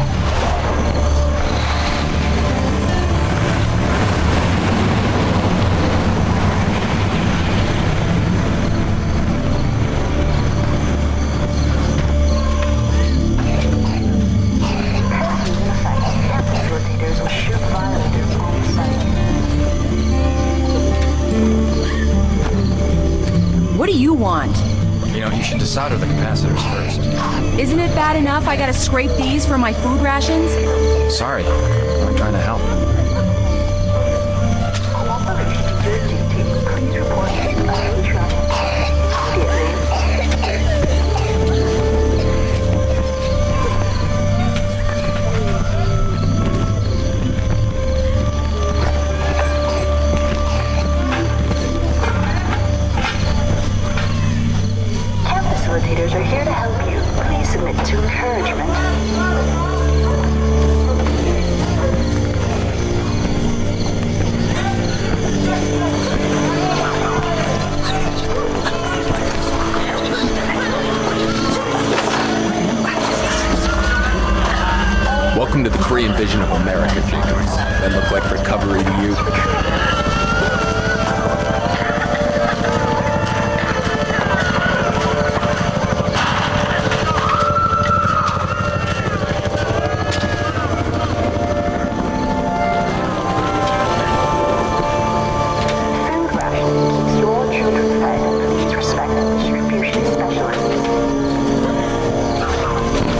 S13: What do you want?
S21: You know, you should desolder the capacitors first.
S13: Isn't it bad enough I gotta scrape these for my food rations?
S21: Sorry, I'm trying to help.
S22: recovery to you.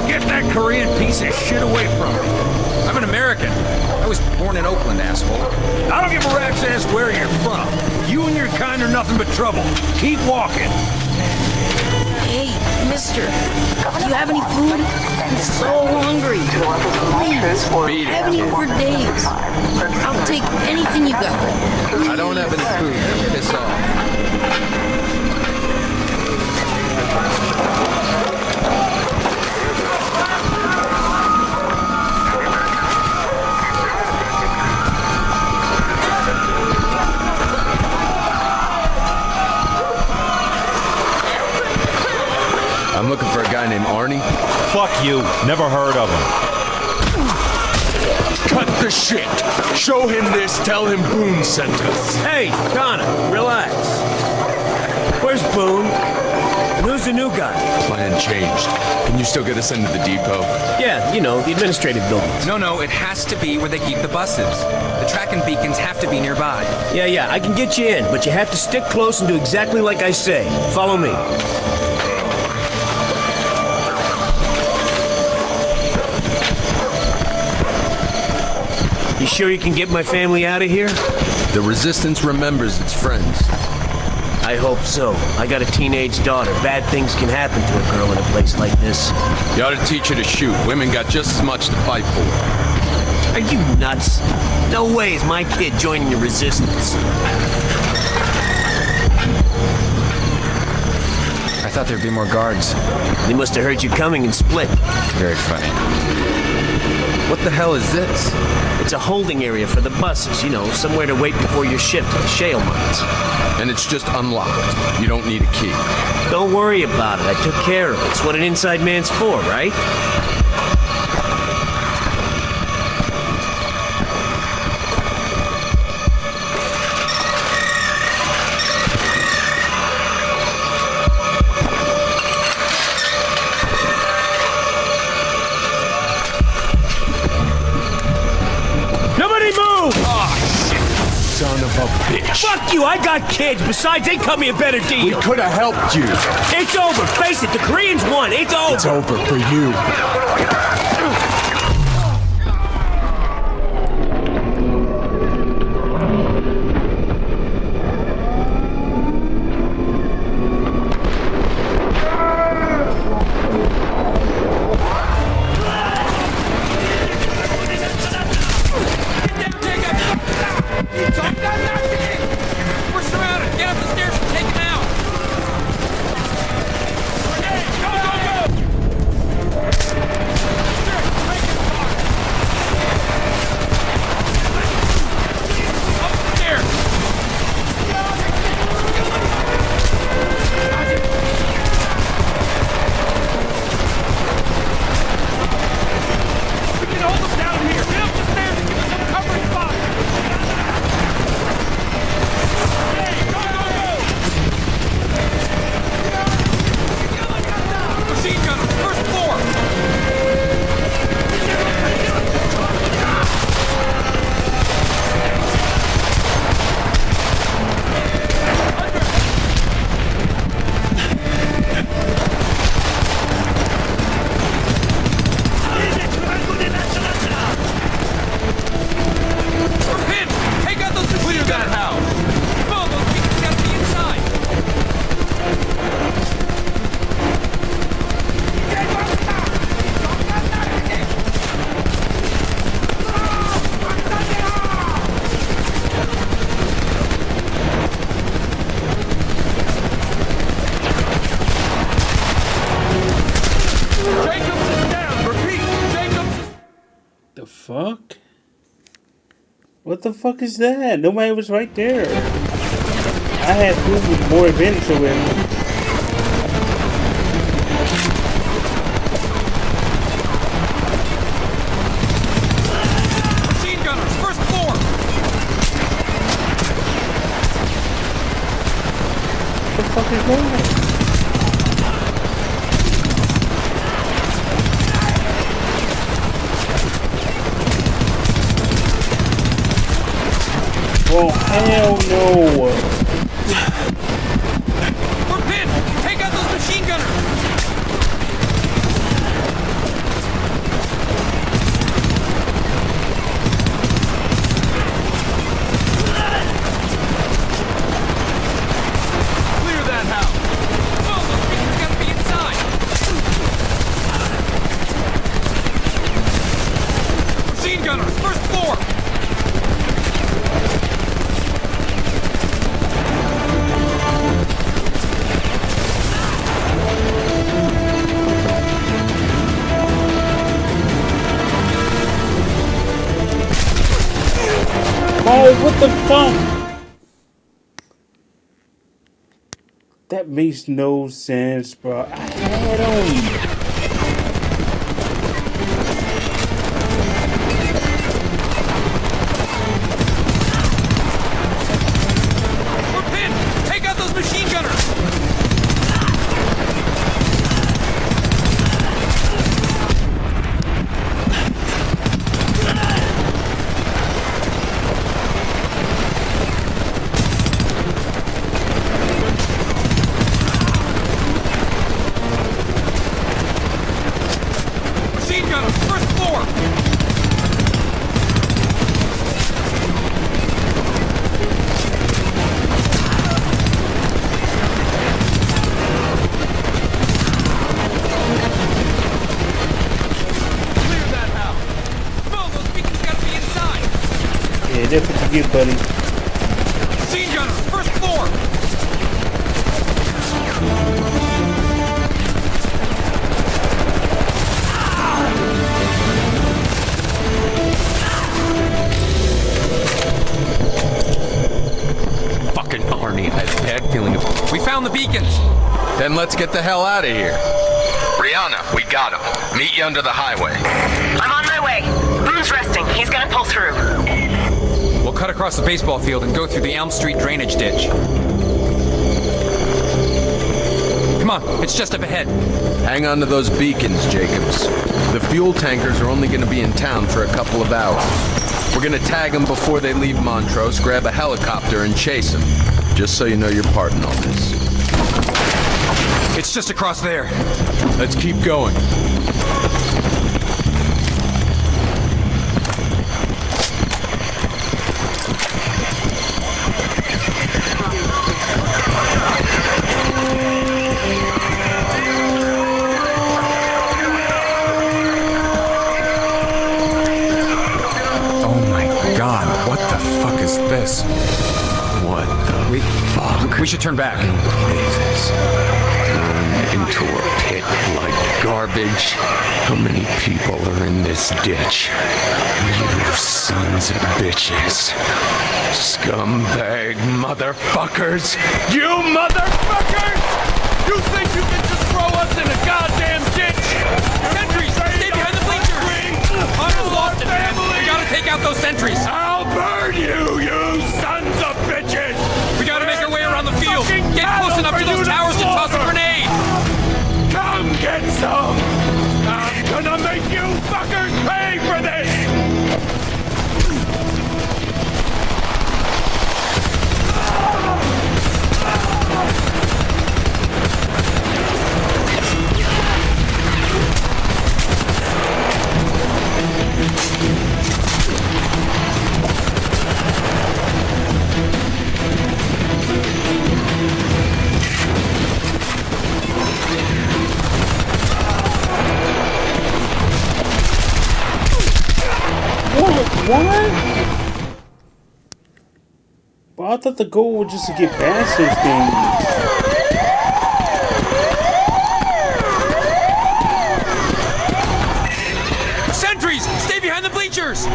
S10: Get that Korean piece of shit away from me. I'm an American. I was born in Oakland, asshole. I don't give a rat's ass where you're from. You and your kind are nothing but trouble. Keep walking.
S13: Hey, mister, do you have any food? I'm so hungry. Please, I haven't eaten for days. I'll take anything you got.
S22: I don't have any food. Piss off. I'm looking for a guy named Arnie.
S2: Fuck you. Never heard of him.
S14: Cut the shit. Show him this. Tell him Boone sent us.
S10: Hey, Connor, relax. Where's Boone? And who's the new guy?
S22: Plan changed. Can you still get us into the depot?
S10: Yeah, you know, the administrative buildings.
S4: No, it has to be where they keep the buses. The tracking beacons have to be nearby.
S10: Yeah, I can get you in, but you have to stick close and do exactly like I say. Follow me. You sure you can get my family out of here?
S22: The Resistance remembers its friends.
S10: I hope so. I got a teenage daughter. Bad things can happen to a girl in a place like this.
S22: You ought to teach her to shoot. Women got just as much to fight for.
S10: Are you nuts? No way is my kid joining the Resistance.
S21: I thought there'd be more guards.
S10: They must have heard you coming and split.
S21: Very funny.
S22: What the hell is this?
S10: It's a holding area for the buses, you know, somewhere to wait before your shift at the shale mines.
S22: And it's just unlocked. You don't need a key.
S10: Don't worry about it. I took care of it. It's what an inside man's for, right?
S14: Son of a bitch.
S10: Fuck you, I got kids. Besides, they cut me a better deal.
S14: We could have helped you.
S10: It's over. Face it, the Koreans won. It's over.
S14: It's over for you.
S1: Fuck? What the fuck is that? Nobody was right there. I had food with more adventure with me.
S10: Machine gunners, first floor!
S1: fuck is wrong? Oh, hell no!
S10: We're pinned! Take out those machine gunners! Clear that house! Oh, those things gotta be inside! Machine gunners, first floor!
S1: Oh, what the fuck? That makes no sense, bro. I had him.
S10: We're pinned! Take out those machine gunners! Machine gunners, first floor! Clear that house! Mo, those beacons gotta be inside!
S1: Yeah, that's what you get, buddy.
S10: Machine gunners, first floor!
S22: Fucking Arnie, I have a bad feeling about.
S10: We found the beacons!
S22: Then let's get the hell out of here.
S3: Rihanna, we got him. Meet you under the highway.
S8: I'm on my way. Boone's resting. He's gonna pull through.
S4: We'll cut across the baseball field and go through the Elm Street drainage ditch. Come on, it's just up ahead.
S22: Hang on to those beacons, Jacobs. The fuel tankers are only going to be in town for a couple of hours. We're going to tag them before they leave Montrose, grab a helicopter, and chase them. Just so you know your part in all this.
S4: It's just across there.
S22: Let's keep going.
S4: Oh my god, what the fuck is this?
S22: What the fuck?
S4: We should turn back.
S22: Jesus. Turn into a pit like garbage. How many people are in this ditch? You sons of bitches. Scumbag motherfuckers. You motherfuckers!
S10: You think you can just throw us in a goddamn ditch? Sentries, stay behind the bleachers! Hunter's lost it, man. We gotta take out those sentries.
S22: I'll burn you, you sons of bitches!
S10: We gotta make our way around the field. Get close enough to those towers to toss a grenade.
S22: Come get some! I'm gonna make you fuckers pay for this!
S1: What? But I thought the goal was just to get past those things.
S10: Sentries, stay behind the bleachers.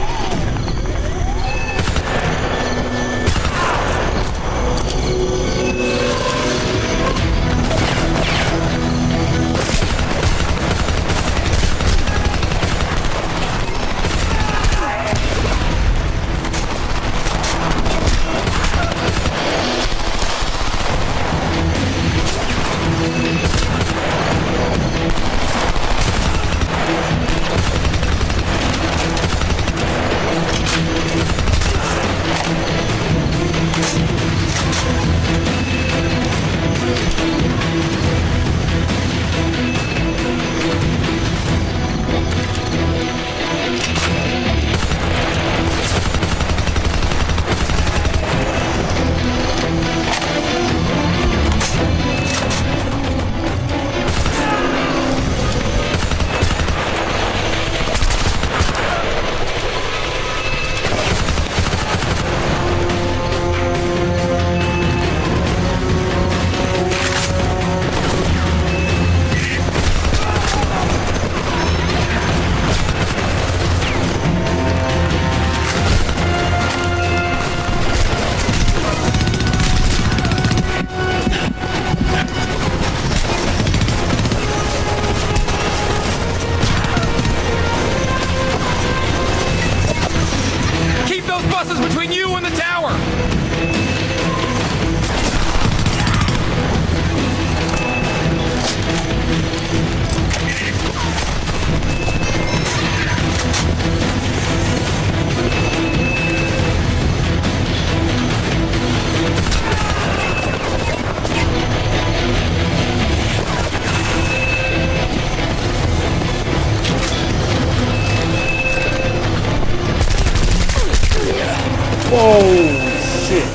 S1: Oh, shit.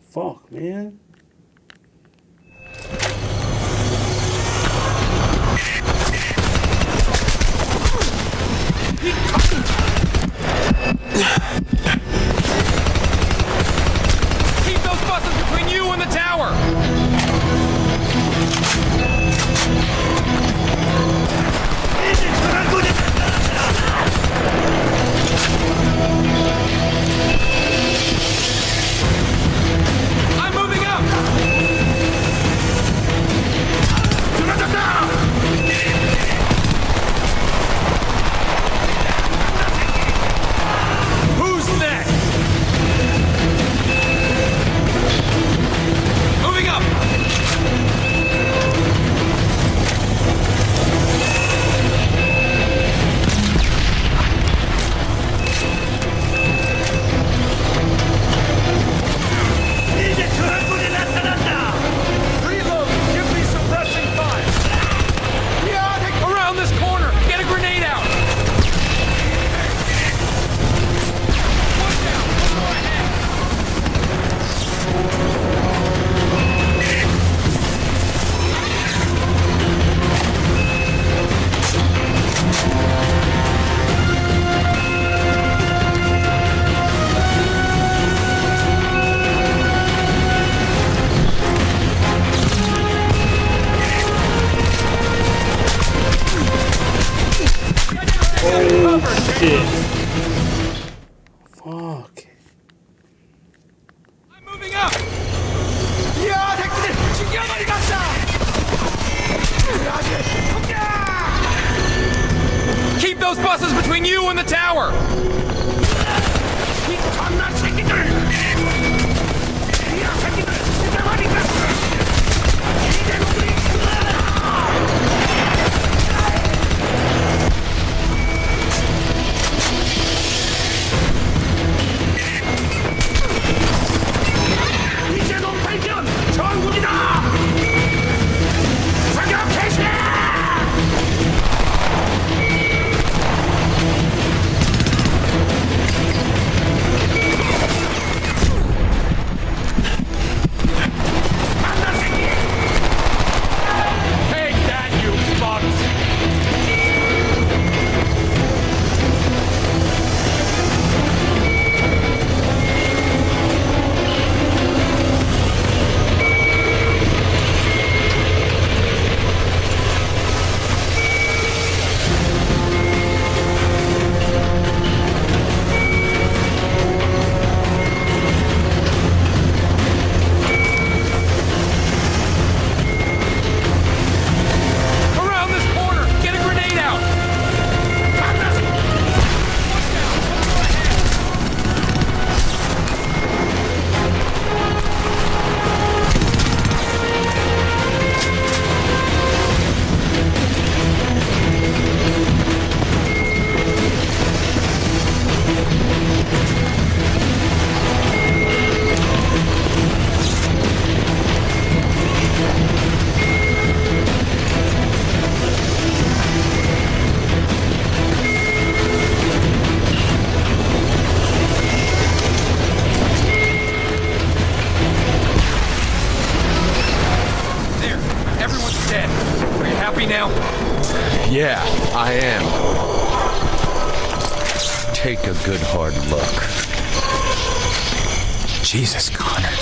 S1: Fuck, man.
S10: Keep those buses between you and the tower! I'm moving up! Who's next? Moving up! Reload! Give me suppressing fire! Yeah, around this corner! Get a grenade out! One down! One more ahead!
S1: Oh, shit. Fuck.
S10: I'm moving up! Yeah, keep those buses between you and the tower! Take that, you fucks! Around this corner! Get a grenade out! There, everyone's dead. Are you happy now?
S22: Yeah, I am. Take a good hard look.
S21: Jesus, Connor.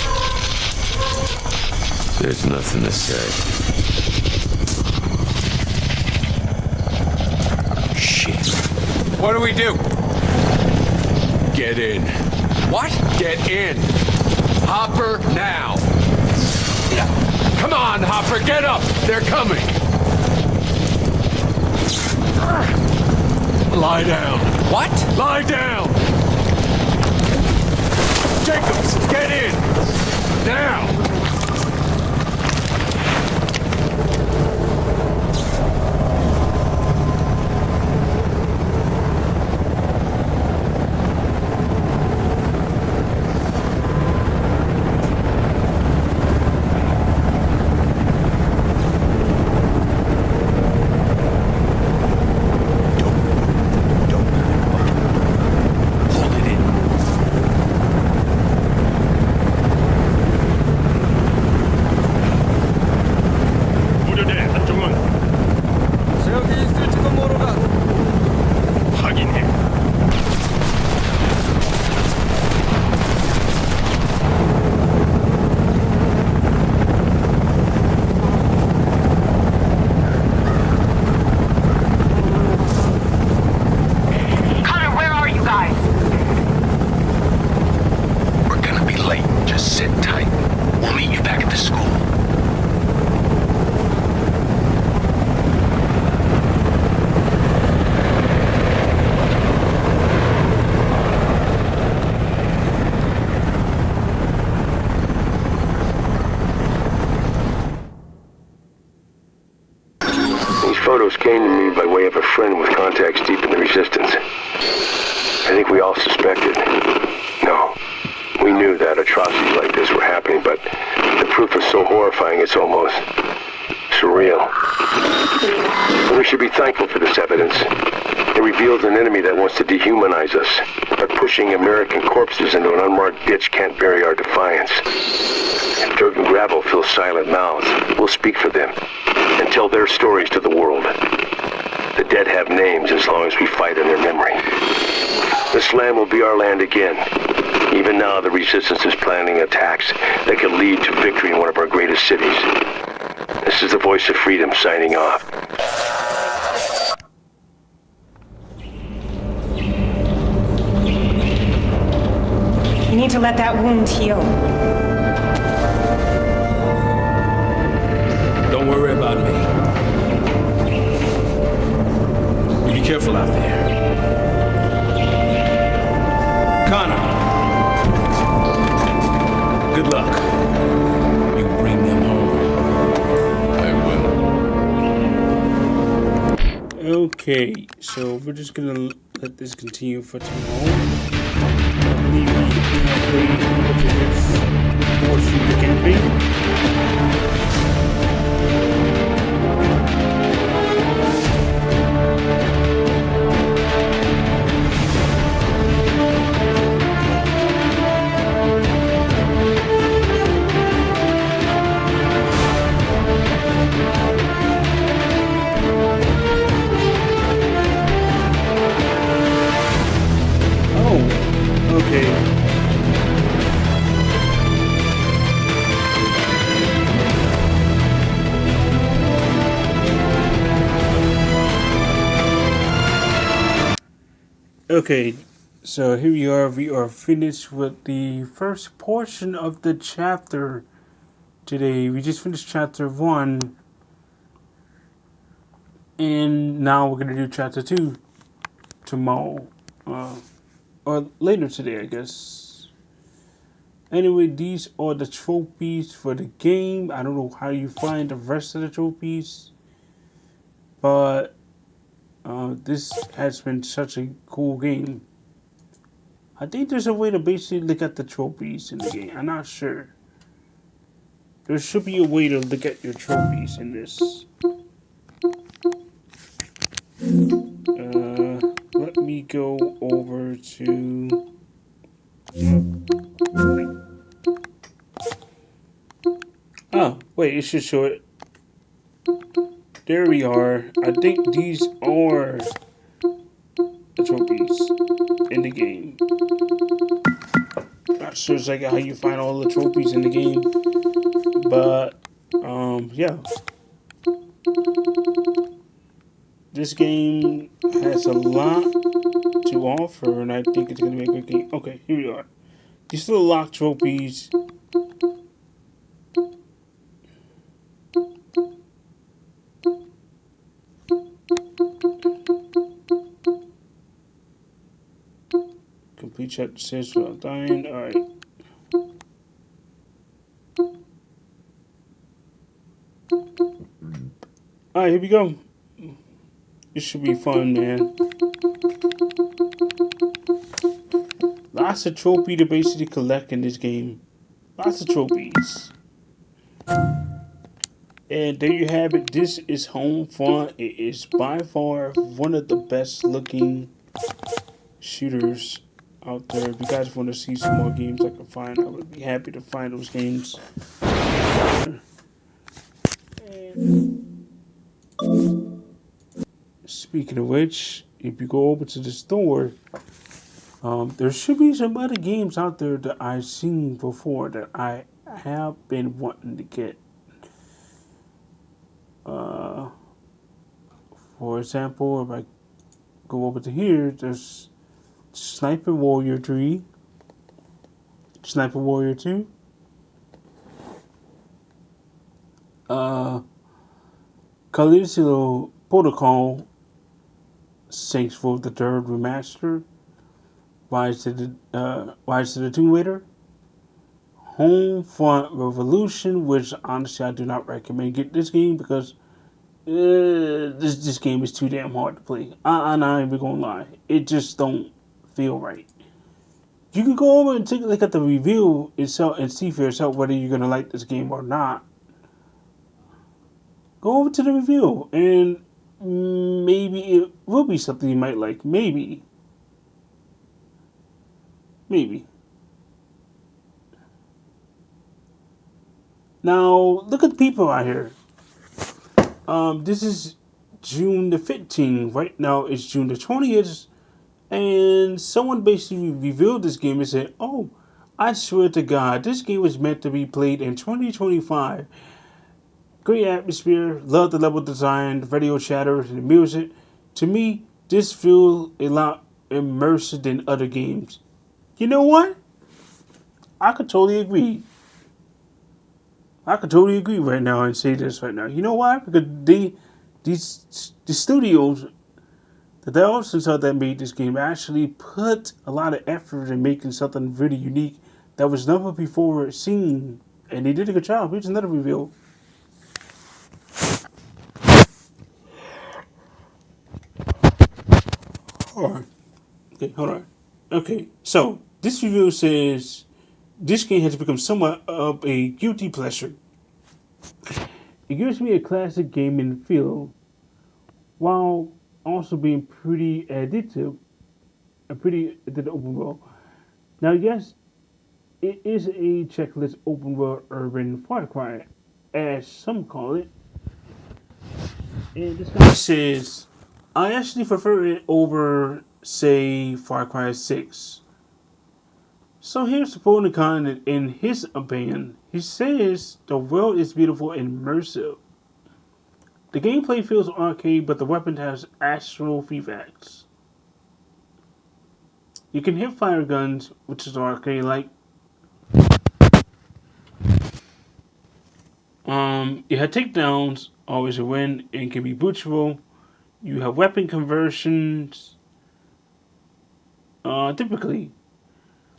S22: There's nothing to say.
S10: Shit. What do we do?
S22: Get in.
S10: What?
S22: Get in. Hopper, now. Come on, Hopper, get up. They're coming. Lie down.
S10: What?
S22: Lie down. Jacobs, get in. Now.
S3: Just sit tight. We'll meet you back at the school. These photos came to me by way of a friend with contacts deep in the Resistance. I think we all suspected. No. We knew that atrocities like this were happening, but the proof is so horrifying it's almost surreal. But we should be thankful for this evidence. It reveals an enemy that wants to dehumanize us, but pushing American corpses into an unmarked ditch can't bury our defiance. If dirt and gravel fill silent mouths, we'll speak for them and tell their stories to the world. The dead have names as long as we fight in their memory. This land will be our land again. Even now, the Resistance is planning attacks that could lead to victory in one of our greatest cities. This is the Voice of Freedom signing off.
S15: You need to let that wound heal.
S17: Don't worry about me. You be careful out there. Connor. Good luck. You bring them home.
S1: I will. Okay, so we're just gonna let this continue for tomorrow. I believe we have this portion of the campaign. Okay. Okay, so here we are. We are finished with the first portion of the chapter today. We just finished chapter 1. And now we're going to do chapter 2 tomorrow. Or later today, I guess. Anyway, these are the trophies for the game. I don't know how you find the rest of the trophies. But this has been such a cool game. I think there's a way to basically look at the trophies in the game. I'm not sure. There should be a way to look at your trophies in this. Let me go over to... Oh, wait, it should show it. There we are. I think these are the trophies in the game. Not sure exactly how you find all the trophies in the game. But, yeah. This game has a lot to offer, and I think it's going to be a good game. Okay, here we are. These are the locked trophies. Complete chapter 6 without dying. Alright. Alright, here we go. This should be fun, man. Lots of trophy to basically collect in this game. Lots of trophies. And there you have it. This is Homefront. It is by far one of the best looking shooters out there. If you guys want to see some more games I can find, I would be happy to find those games. Speaking of which, if you go over to the store, there should be some other games out there that I've seen before that I have been wanting to get. For example, if I go over to here, there's Sniper Warrior 3, Sniper Warrior 2, Callisto Protocol, Saints for the Third Remaster, Rise to the Tomb Raider, Homefront Revolution, which honestly I do not recommend get this game because this game is too damn hard to play. I'm not even gonna lie, it just don't feel right. You can go over and take a look at the review itself and see for yourself whether you're gonna like this game or not. Go over to the review and maybe it will be something you might like. Maybe. Now, look at the people out here. This is June the 15th. Right now, it's June the 20th. And someone basically revealed this game and said, oh, I swear to God, this game was meant to be played in 2025. Great atmosphere, love the level design, the radio chatter, and the music. To me, this feels a lot immersive than other games. You know what? I could totally agree. Right now and say this right now. You know why? Because the studios, the developers that made this game actually put a lot of effort in making something really unique that was never before seen, and they did a good job. Here's another reveal. Hold on. Okay, so this review says this game has become somewhat of a guilty pleasure. It gives me a classic gaming feel, while also being pretty addictive open world. Now, yes, it is a checklist open world urban Far Cry, as some call it. And this guy says, I actually prefer it over, say, Far Cry 6. So here's the pro and con. In his opinion, he says the world is beautiful and immersive. The gameplay feels arcade, but the weapon has actual feedbacks. You can hit fire guns, which is arcade-like. You have takedowns, always a win, and can be bootable. You have weapon conversions. Typically,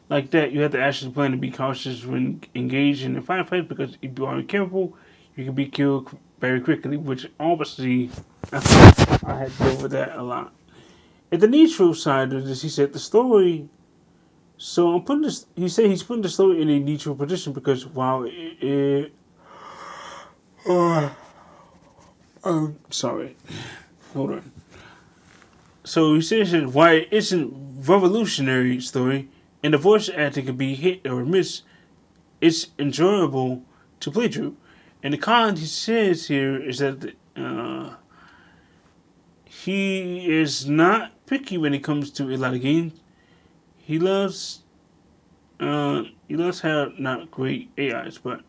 S1: like that, you have to actually plan to be cautious when engaging in firefights because if you aren't careful, you can be killed very quickly, which obviously I had to deal with that a lot. And the neutral side of this, he said the story. So I'm putting this. He said he's putting the story in a neutral position because while sorry, hold on. So he says that why it isn't revolutionary story, and the voice acting can be hit or miss. It's enjoyable to play through. And the con he says here is that he is not picky when it comes to a lot of games. He loves have not great AIs, but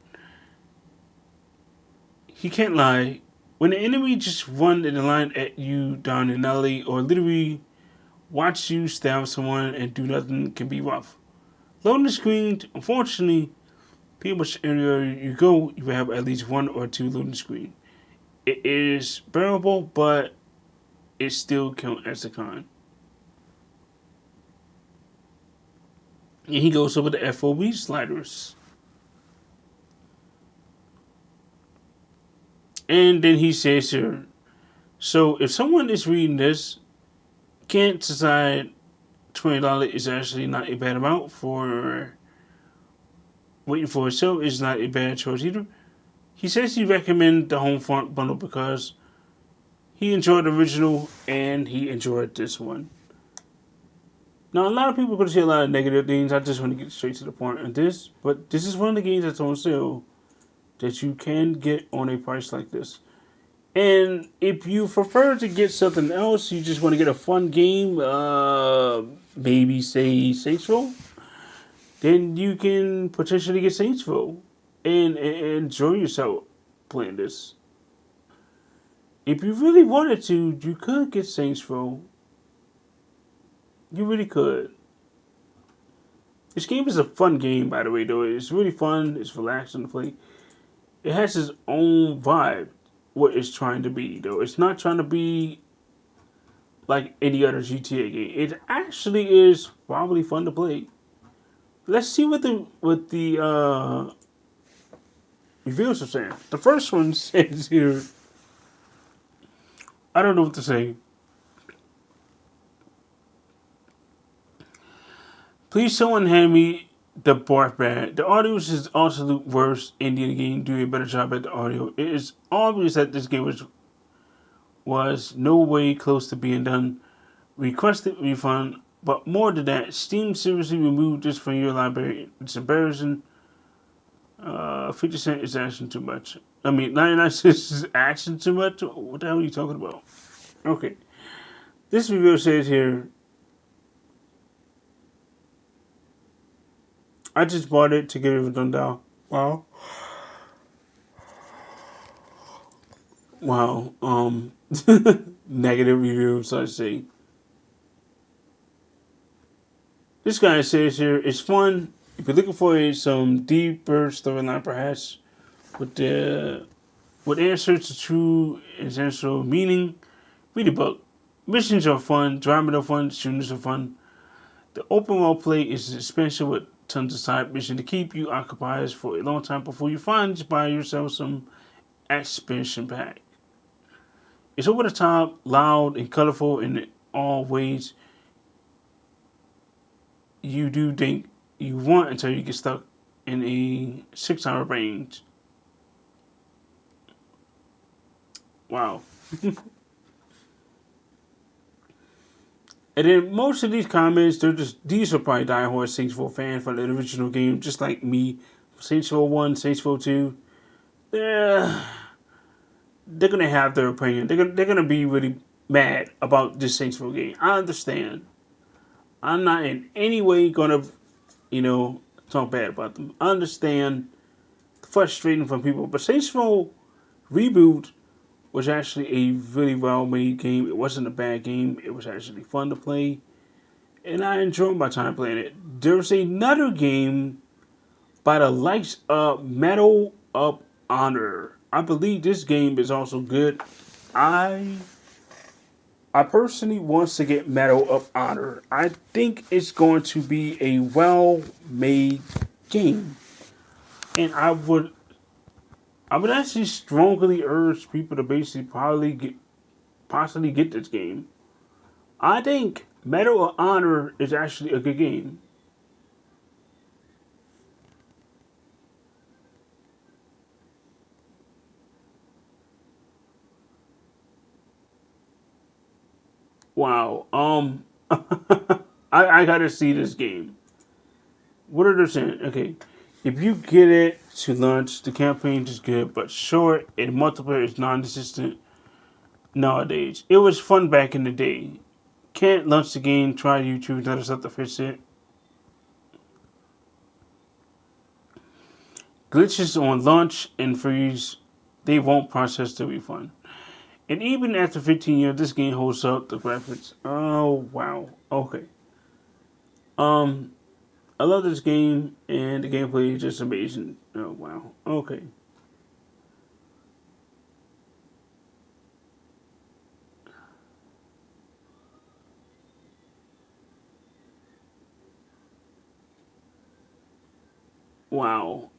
S1: he can't lie. When the enemy just run in the line at you down an alley or literally watch you stab someone and do nothing can be rough. Loading the screen, unfortunately, pretty much anywhere you go, you will have at least one or two loading screen. It is bearable, but it still counts as a con. And he goes over the FOB sliders. And then he says here, so if someone is reading this, can't decide $20 is actually not a bad amount for waiting for a show is not a bad choice either. He says he recommends the Homefront bundle because he enjoyed the original and he enjoyed this one. Now, a lot of people are going to say a lot of negative things. I just want to get straight to the point on this. But this is one of the games that's on sale that you can get on a price like this. And if you prefer to get something else, you just want to get a fun game, maybe say Saints Row, then you can potentially get Saints Row and enjoy yourself playing this. If you really wanted to, you could get Saints Row. You really could. This game is a fun game, by the way, though. It's really fun. It's relaxing to play. it has its own vibe. What it's trying to be, though, it's not trying to be like any other GTA game. It actually is probably fun to play. Let's see what the reviews are saying. The first one says here, I don't know what to say. Please, someone hand me the barf band. The audio is the absolute worst Indian game. Do a better job at the audio. It is obvious that this game was no way close to being done. Requested refund, but more than that, Steam seriously removed this from your library. It's embarrassing. 50 cents is asking too much. I mean, 99 cents is asking too much? What the hell are you talking about? Okay. This review says here, I just bought it to get it done down. Wow. Wow. Negative reviews, I see. This guy says here, it's fun. If you're looking for some deeper storyline, perhaps with answers to true essential meaning, read the book. Missions are fun, drama are fun, shooters are fun. The open world play is expensive with tons of side missions to keep you occupied for a long time before you finally buy yourself some expansion pack. It's over the top, loud, and colorful in all ways you do think you want until you get stuck in a 6-hour range. Wow. And then most of these comments, these are probably diehard Saints Row fans for the original game, just like me. Saints Row 1, Saints Row 2. They're gonna have their opinion. They're gonna be really mad about this Saints Row game. I understand. I'm not in any way gonna, talk bad about them. I understand the frustration from people, but Saints Row Reboot was actually a really well-made game. It wasn't a bad game. It was actually fun to play, and I enjoyed my time playing it. There's another game by the likes of Medal of Honor. I believe this game is also good. I personally want to get Medal of Honor. I think it's going to be a well-made game, and I would actually strongly urge people to basically possibly get this game. I think Medal of Honor is actually a good game. Wow. I gotta see this game. What are they saying? Okay. If you get it to launch, the campaign is good, but short and multiplayer is non-existent nowadays. It was fun back in the day. Can't launch the game, try YouTube, another stuff to fix it. Glitches on launch and freeze, they won't process the refund. And even after 15 years, this game holds up. The graphics, oh wow, okay. I love this game, and the gameplay is just amazing. Oh wow, okay. Wow,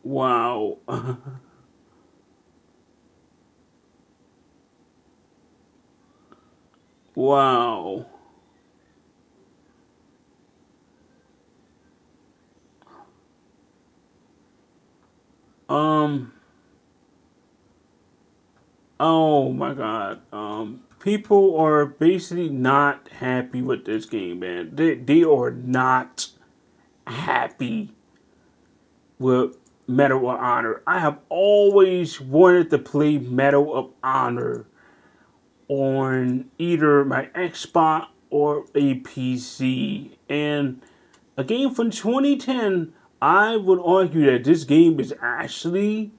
S1: wow. Wow. Oh my god. People are basically not happy with this game, man. They are not happy with Medal of Honor. I have always wanted to play Medal of Honor on either my Xbox or a PC. And a game from 2010, I would argue that this game is actually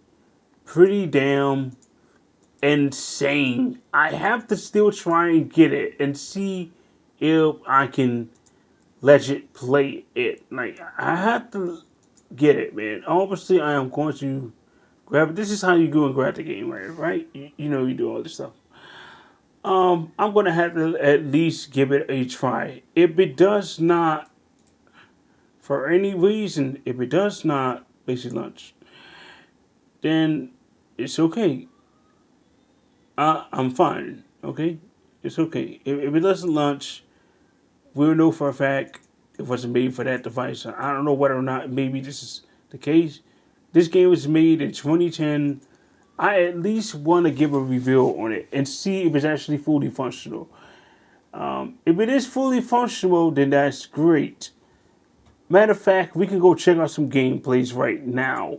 S1: pretty damn insane. I have to still try and get it and see if I can legit play it. Like, I have to get it, man. Obviously, I am going to grab it. This is how you go and grab the game, right? You know you do all this stuff. I'm gonna have to at least give it a try. If it does not, for any reason, if it does not basic lunch, then it's okay. I'm fine. Okay, it's okay. If it doesn't launch, we'll know for a fact it wasn't made for that device. I don't know whether or not maybe this is the case. This game was made in 2010. I at least want to give a review on it and see if it's actually fully functional. If it is fully functional, then that's great. Matter of fact, we can go check out some gameplays right now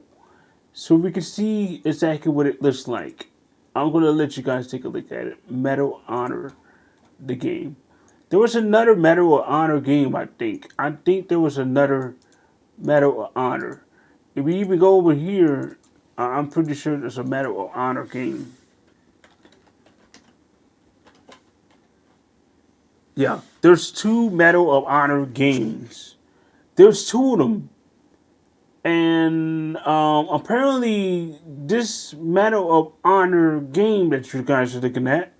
S1: so we can see exactly what it looks like. I'm going to let you guys take a look at it. Medal of Honor, the game. There was another Medal of Honor game, I think. I think there was another Medal of Honor. If we even go over here, I'm pretty sure there's a Medal of Honor game. Yeah, there's 2 Medal of Honor games. There's 2 of them. And apparently this Medal of Honor game that you guys are looking at,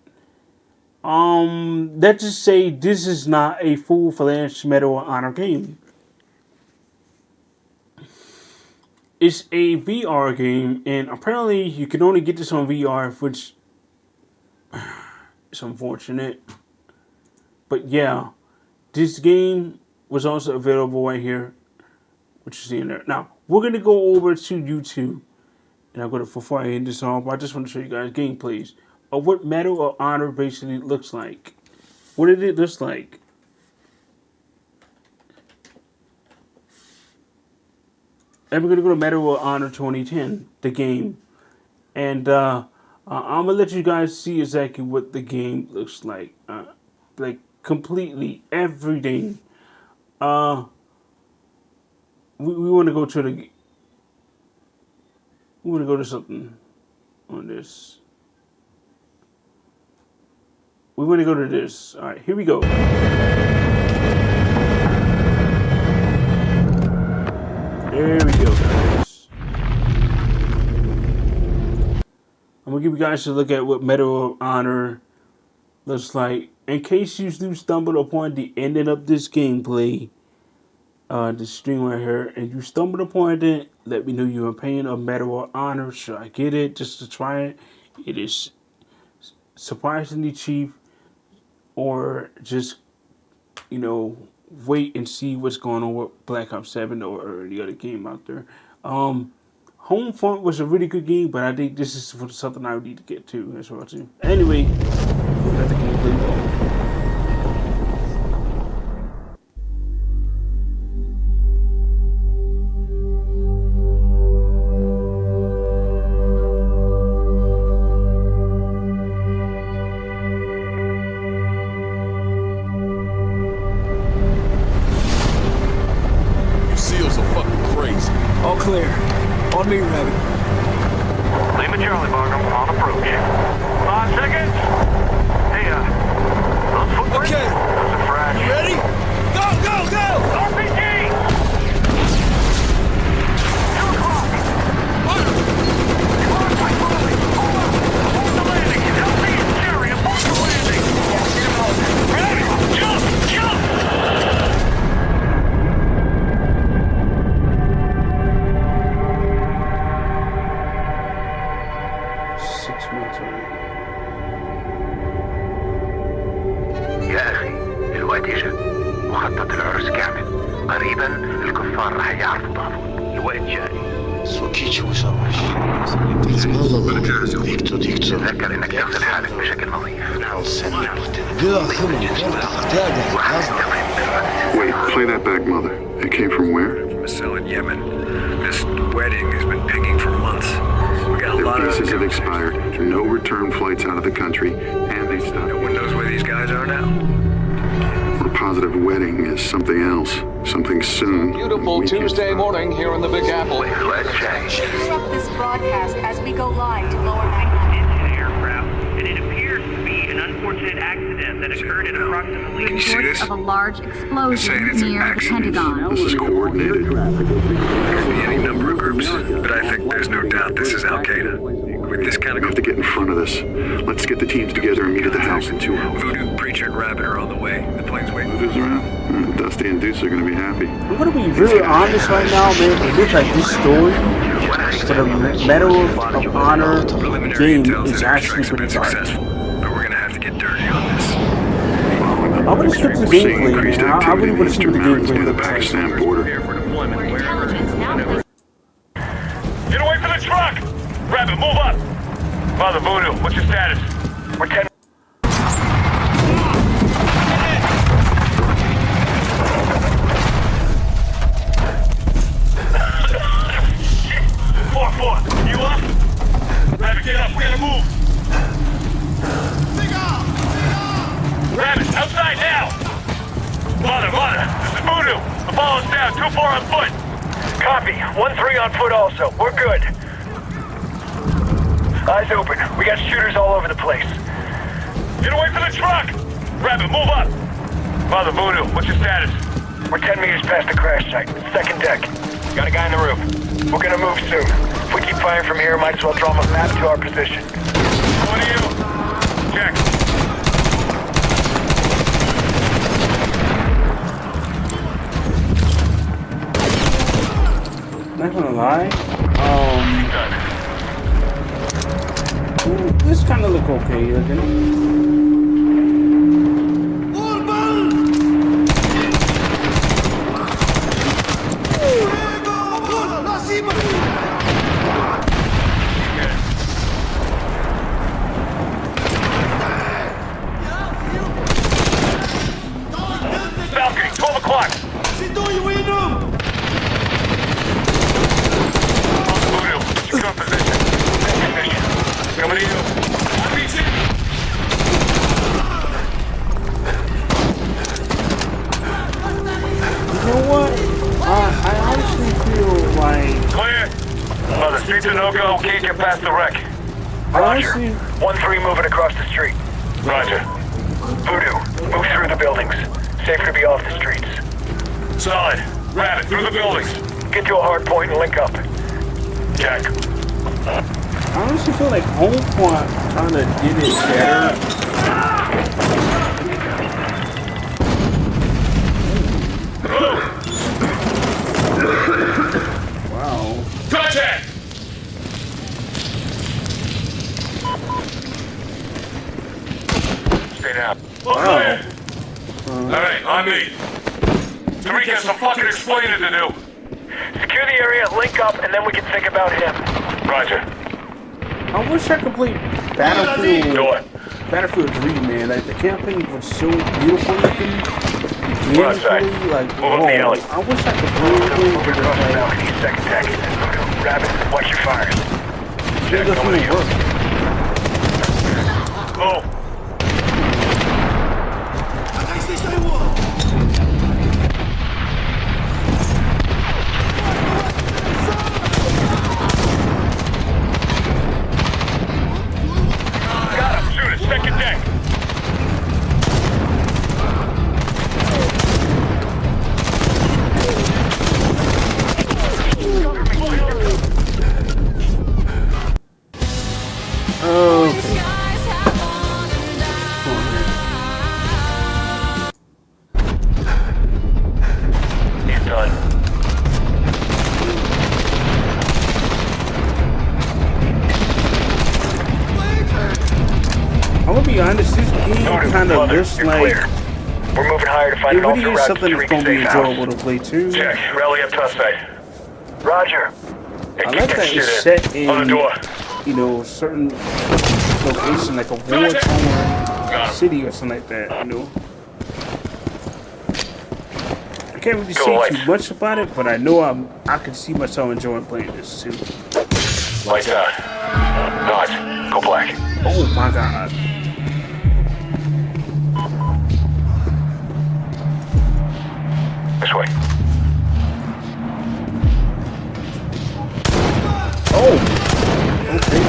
S1: let's just say this is not a full-fledged Medal of Honor game. It's a VR game, and apparently you can only get this on VR, which is unfortunate. But yeah, this game was also available right here, which you see in there. Now, we're going to go over to YouTube, and I'm going to, before I end this off, I just want to show you guys gameplays of what Medal of Honor basically looks like. What did it look like? And we're going to go to Medal of Honor 2010, the game. And I'm going to let you guys see exactly what the game looks like. Like, completely, everything. We want to go to the... We want to go to something on this. We want to go to this. All right, here we go. There we go, guys. I'm going to give you guys a look at what Medal of Honor looks like. In case you do stumble upon the ending of this gameplay, the stream right here, and you stumbled upon it, let me know you're paying a Medal of Honor. Should I get it just to try it? It is surprisingly cheap, or just, you know, wait and see what's going on with Black Ops 7 or the other game out there. Homefront was a really good game, but I think this is something I would need to get to as well too. Anyway, let the gameplay go.
S10: On me, Rabbit.
S5: Lima Charlie, Markham, on approach. 5 seconds. Hey, those footprints?
S10: Okay.
S5: Those are fresh.
S10: You ready? Go, go, go!
S5: RPG! 2 o'clock. Clock, my boy. Hold the landing. Help me and Jerry abort the landing. Ready? Jump! Jump!
S3: يا أخي الوقت إجا مخطط العرس كامل قريبا الكفار رح يعرفوا ضعفهم الوقت جاي سوكيتش وصوش تذكر انك تغسل حالك بشكل نظيف
S7: Wait, play that back, Mother. It came from where?
S9: From a cell in Yemen. This wedding has been pinging for months. We got a lot of
S7: visas have expired, no return flights out of the country, and they stopped.
S9: No one knows where these guys are now.
S7: We're positive wedding is something else, something soon.
S24: Beautiful Tuesday morning here in the Big Apple.
S25: Interrupt this broadcast as we go live to lower 9.
S5: Aircraft, and it appears to be an unfortunate accident that occurred at approximately.
S9: Can you see this?
S25: Of a large explosion
S9: it's
S25: near the Pentagon.
S7: This is coordinated.
S9: There could be any number of groups, but I think there's no doubt this is Al
S7: this. Let's get the teams together and meet at the house in 2 hours.
S9: Voodoo, Preacher, and Rabbit are on the way. The plane's waiting.
S7: Voodoo's around. Dusty and Deuce are gonna be happy.
S1: I'm gonna be really honest right now, man. It looks like this story for the Medal of Honor game is actually pretty successful.
S9: But we're gonna have to get dirty on this.
S1: I would have skipped the gameplay, man. I really would have skipped the gameplay.
S7: The Pakistan border.
S5: Get away from the truck! Rabbit, move up! Father Voodoo, what's your status? We're 10. You up? Rabbit, get up. We gotta move. Rabbit, outside now. Mother, this is Voodoo. The ball is down. Too far on foot. Copy. 1-3 on foot also. We're good. Eyes open. We got shooters all over the place. Get away from the truck. Rabbit, move up. Father Voodoo, what's your status? We're 10 meters past the crash site. Second deck. Got a guy in the roof. We're gonna move soon. If we keep firing from here, might as well draw a map to our position. What are you? Check.
S1: Not gonna lie. This kind of look okay, doesn't it?
S5: Balcony, 12 o'clock. Voodoo, secure position. Coming to you.
S1: You know what? I honestly feel like...
S5: Clear. The streets are no-go. Can't get past the wreck. Roger. 1-3 moving across the street. Roger. Voodoo, move through the buildings. Safer to be off the streets. Solid. Rabbit, through the buildings. Get to a hard point and link up. Check.
S1: I honestly feel like Homefront kind of did it better. Wow.
S5: Contact! Stay down. Clear. Alright, on me. Tariq has some fucking explaining to do. Secure the area, link up, and then we can think about him. Roger.
S1: I wish I could play Battlefield 3, man. Like, the campaign was so beautiful looking.
S5: We're outside.
S1: Like,
S5: move up the alley.
S1: I wish I could play it.
S5: Move across the balcony, second deck. Rabbit, watch your fires. Check, coming to you. Oh. Second deck. He's done.
S1: I'm gonna be honest, this game kind of looks like
S5: we're moving higher to find
S1: it
S5: an
S1: really is something that's gonna be enjoyable to play too.
S5: Check. Rally up top side. Roger.
S1: I like that it's set in, you know, certain location, like a war-torn city or something like that, you know. I can't really say too much about it, but I know I can see myself enjoying playing this too.
S5: Lights out. Not. Go black.
S1: Oh my god.
S5: This way.
S1: Oh. Okay.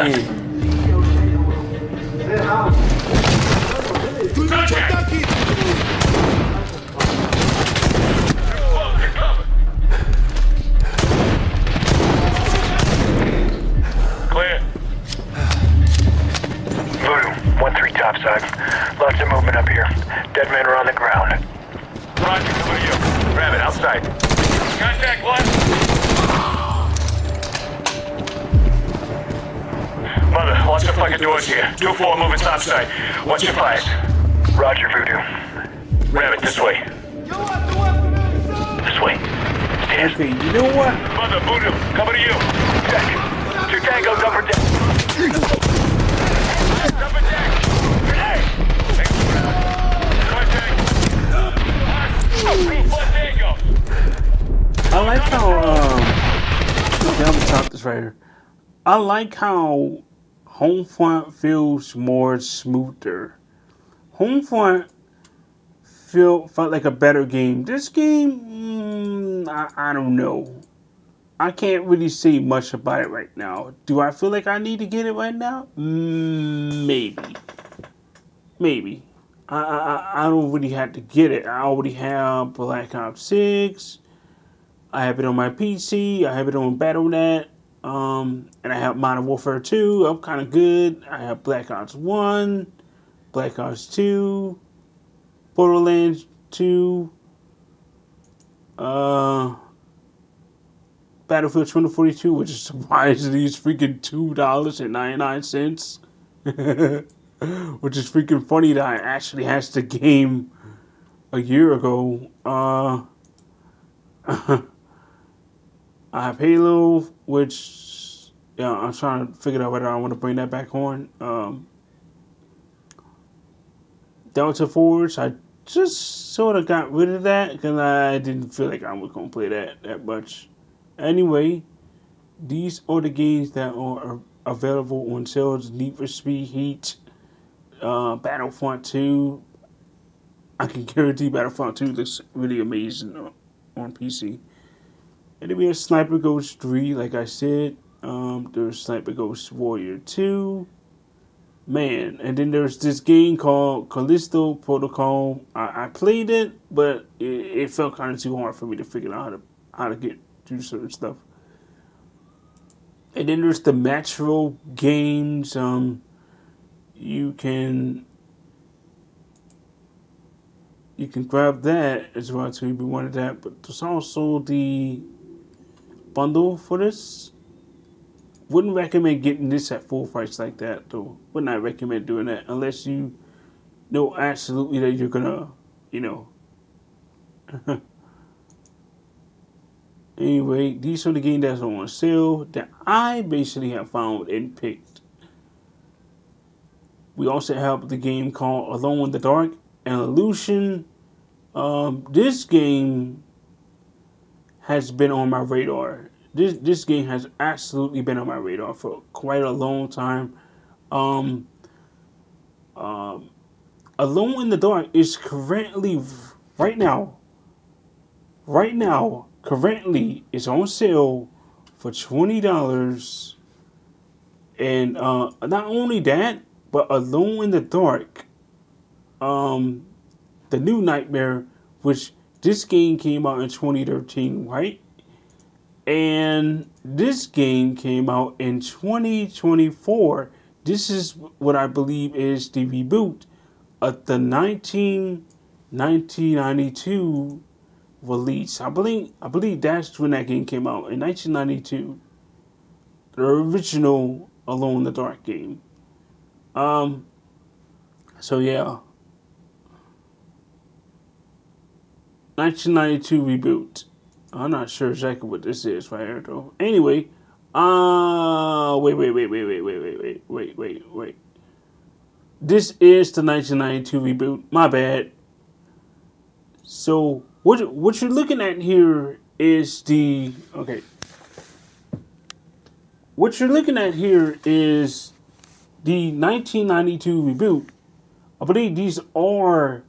S5: Contact! Clear. Voodoo, 1-3 topside. Lots of movement up here. Dead men are on the ground. Roger, what are you? Grab it, outside. Contact one. Mother, lots of fucking doors here. 2-4 moving topside. What's your fires? Roger, Voodoo. Grab it, this way. This way. Stand.
S1: Okay, you know what?
S5: Mother, Voodoo, coming to you. Check. 2 Tango, upper deck. Upper deck. Grenade. Contact. Proof, 1 Tango.
S1: I like how I'm gonna stop this right here. I like how Homefront feels more smoother. Homefront felt like a better game. This game, I don't know. I can't really say much about it right now. Do I feel like I need to get it right now? Maybe. I don't really have to get it. I already have Black Ops 6. I have it on my PC. I have it on Battle.net. And I have Modern Warfare 2. I'm kind of good. I have Black Ops 1, Black Ops 2, Borderlands 2, Battlefield 2042, which is surprisingly is freaking $2.99. Which is freaking funny that I actually hatched the game a year ago. I have Halo, which I'm trying to figure out whether I want to bring that back on. Delta Force, I just sort of got rid of that because I didn't feel like I was going to play that much. Anyway, these are the games that are available on sales. Need for Speed Heat, Battlefront 2. I can guarantee Battlefront 2 looks really amazing on PC. And then we have Sniper Ghost 3, like I said. There's Sniper Ghost Warrior 2. Man, and then there's this game called Callisto Protocol. I played it, but it felt kind of too hard for me to figure out how to get through certain stuff. And then there's the Metro games. You can grab that as well too if you wanted that. But there's also the bundle for this. Wouldn't recommend getting this at full price like that though. Would not recommend doing that unless you know absolutely that you're gonna, Anyway, these are the games that's on sale that I basically have found and picked. We also have the game called Alone in the Dark and Illusion. This game has been on my radar. This game has absolutely been on my radar for quite a long time. Alone in the Dark is currently currently it's on sale for $20. And not only that, but Alone in the Dark, the new Nightmare, which this game came out in 2013, right? And this game came out in 2024. This is what I believe is the reboot of the 1992 release. I believe that's when that game came out, in 1992. The original Alone in the Dark game. So yeah. 1992 reboot. I'm not sure exactly what this is right here though. Anyway, wait. This is the 1992 reboot. My bad. So what you're looking at here is the What you're looking at here is the 1992 reboot. I believe these are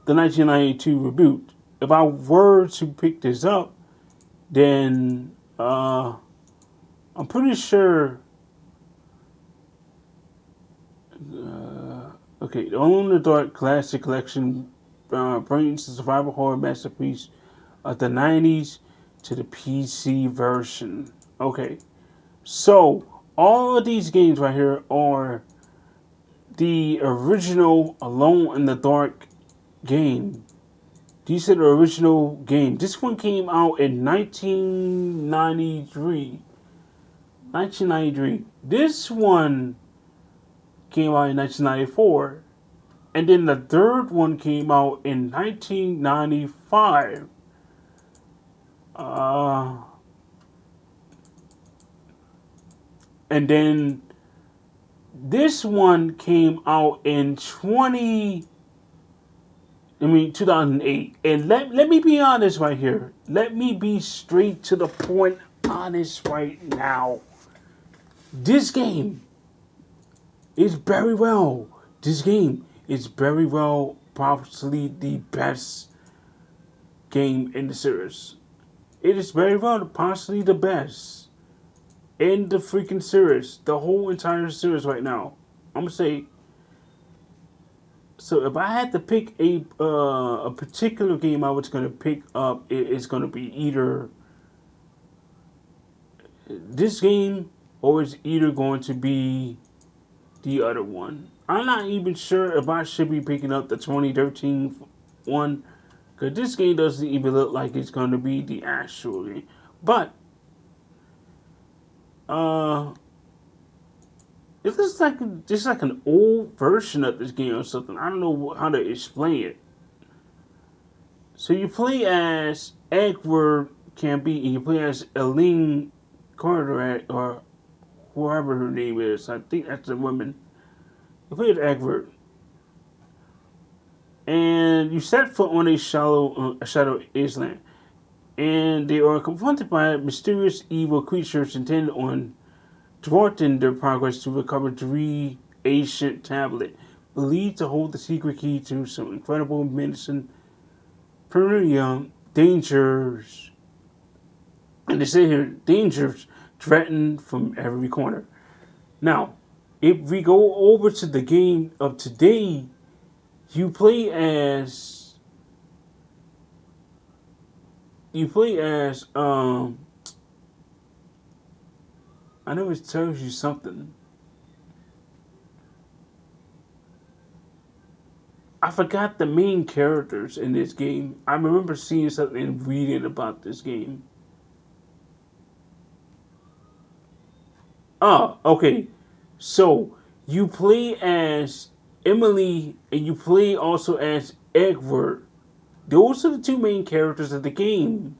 S1: the 1992 reboot. If I were to pick this up, then I'm I'm pretty sure. Okay, the Alone in the Dark Classic Collection brings the survival horror masterpiece of the 90s to the PC version. Okay, so all of these games right here are the original Alone in the Dark game. These are the original game. This one came out in 1993. 1993. This one came out in 1994. And then the third one came out in 1995. And then this one came out in 2008. And let me be honest right here. Let me be straight to the point honest right now. This game is very well. This game is very well probably the best game in the series. It is very well possibly the best in the freaking series. The whole entire series right now. I'm gonna say. So if I had to pick a particular game I was gonna pick up, it's gonna be either this game or it's either going to be the other one. I'm not even sure if I should be picking up the 2013 one, because this game doesn't even look like it's going to be the actual game. But it looks like just like an old version of this game or something. I don't know how to explain it. So you play as Edward Camby and you play as Eileen Carteret or whoever her name is. I think that's the woman. You play as Edward. And you set foot on a shadow island. And they are confronted by mysterious evil creatures intended on thwarting their progress to recover 3 ancient tablets believed to hold the secret key to some incredible medicine, perennial dangers. And they say here, dangers threatened from every corner. Now, if we go over to the game of today, you play as I know it tells you something. I forgot the main characters in this game. I remember seeing something and reading about this game. Oh, okay. So, you play as Emily and you play also as Edward. Those are the 2 main characters of the game.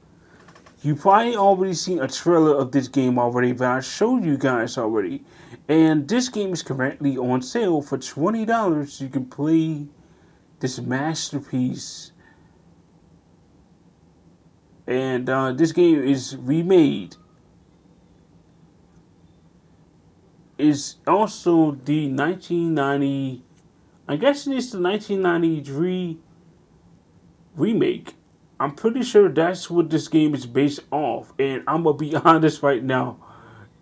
S1: You probably already seen a trailer of this game already, but I showed you guys already. And this game is currently on sale for $20. You can play this masterpiece. And this game is remade. Is also the 1990, I guess it is the 1993 remake. I'm pretty sure that's what this game is based off. And I'm going to be honest right now.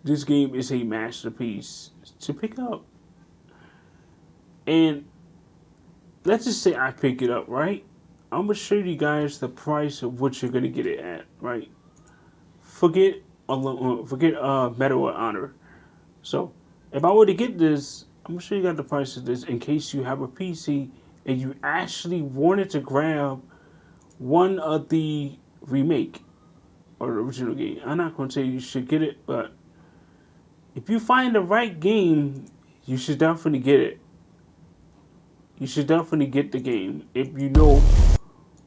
S1: This game is a masterpiece to pick up. And let's just say I pick it up, right? I'm going to show you guys the price of what you're going to get it at, right? Forget Medal of Honor. So, if I were to get this, I'm going to show you guys the price of this in case you have a PC and you actually wanted to grab one of the remake or the original game. I'm not going to say you should get it, but if you find the right game, you should definitely get it. You should definitely get the game if you know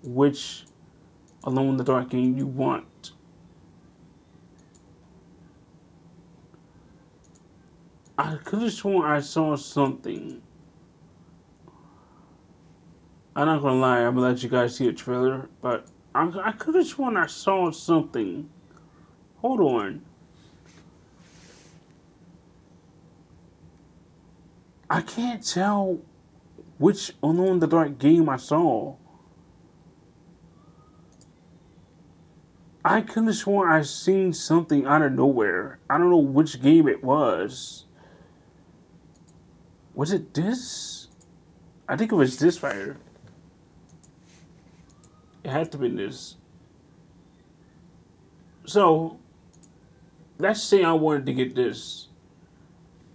S1: which Alone in the Dark game you want. I could have sworn I saw something. I'm not gonna lie, I'm gonna let you guys see a trailer, but I could have sworn I saw something. Hold on. I can't tell which Alone in the Dark game I saw. I could have sworn I seen something out of nowhere. I don't know which game it was. Was it this? I think it was this right here. It had to be this. So, let's say I wanted to get this.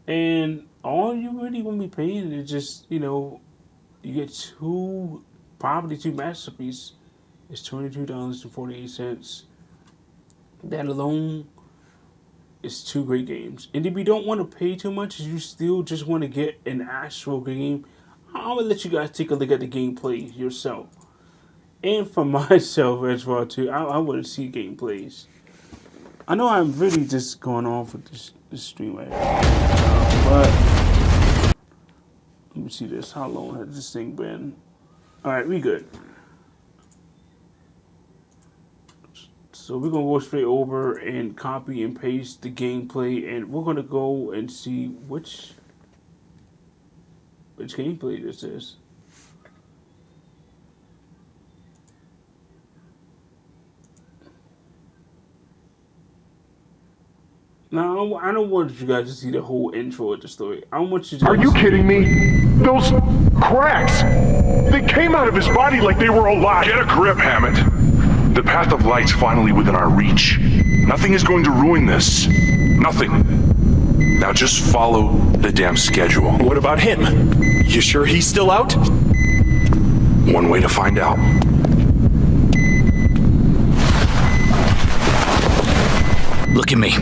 S1: And all you really want to be paying is just, you know, you get probably two masterpieces. It's $22.48. That alone is two great games. And if you don't want to pay too much, you still just want to get an actual game, I'm going to let you guys take a look at the gameplay yourself. And for myself as well, too, I want to see gameplays. I know I'm really just going on for this stream right here. But let me see this. How long has this thing been? Alright, we good. So we're going to go straight over and copy and paste the gameplay. And we're going to go and see which gameplay this is. Now, I don't want you guys to see the whole intro of the story. I want you to...
S5: Are you kidding me? Those cracks! They came out of his body like they were alive!
S3: Get a grip, Hammett. The path of light's finally within our reach. Nothing is going to ruin this. Nothing. Now just follow the damn schedule.
S6: What about him? You sure he's still out?
S3: One way to find out.
S6: Look at me.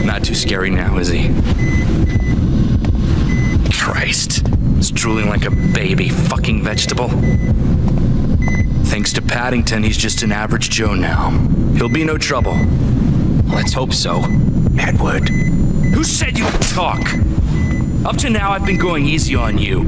S6: Not too scary now, is he? Christ. He's drooling like a baby fucking vegetable. Thanks to Paddington, he's just an average Joe now. He'll be no trouble. Let's hope so. Edward. Who said you would talk? Up to now, I've been going easy on you.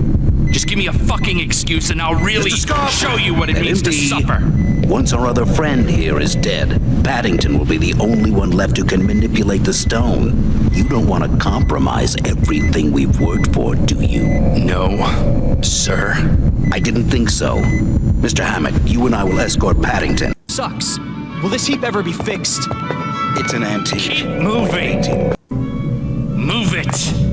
S6: Just give me a fucking excuse and I'll really show you what it means to suffer.
S11: Once our other friend here is dead, Paddington will be the only one left who can manipulate the stone. You don't want to compromise everything we've worked for, do you?
S6: No, sir.
S11: I didn't think so. Mr. Hammett, you and I will escort Paddington.
S20: Sucks. Will this heap ever be fixed?
S11: It's an antique.
S6: Keep moving. Move it.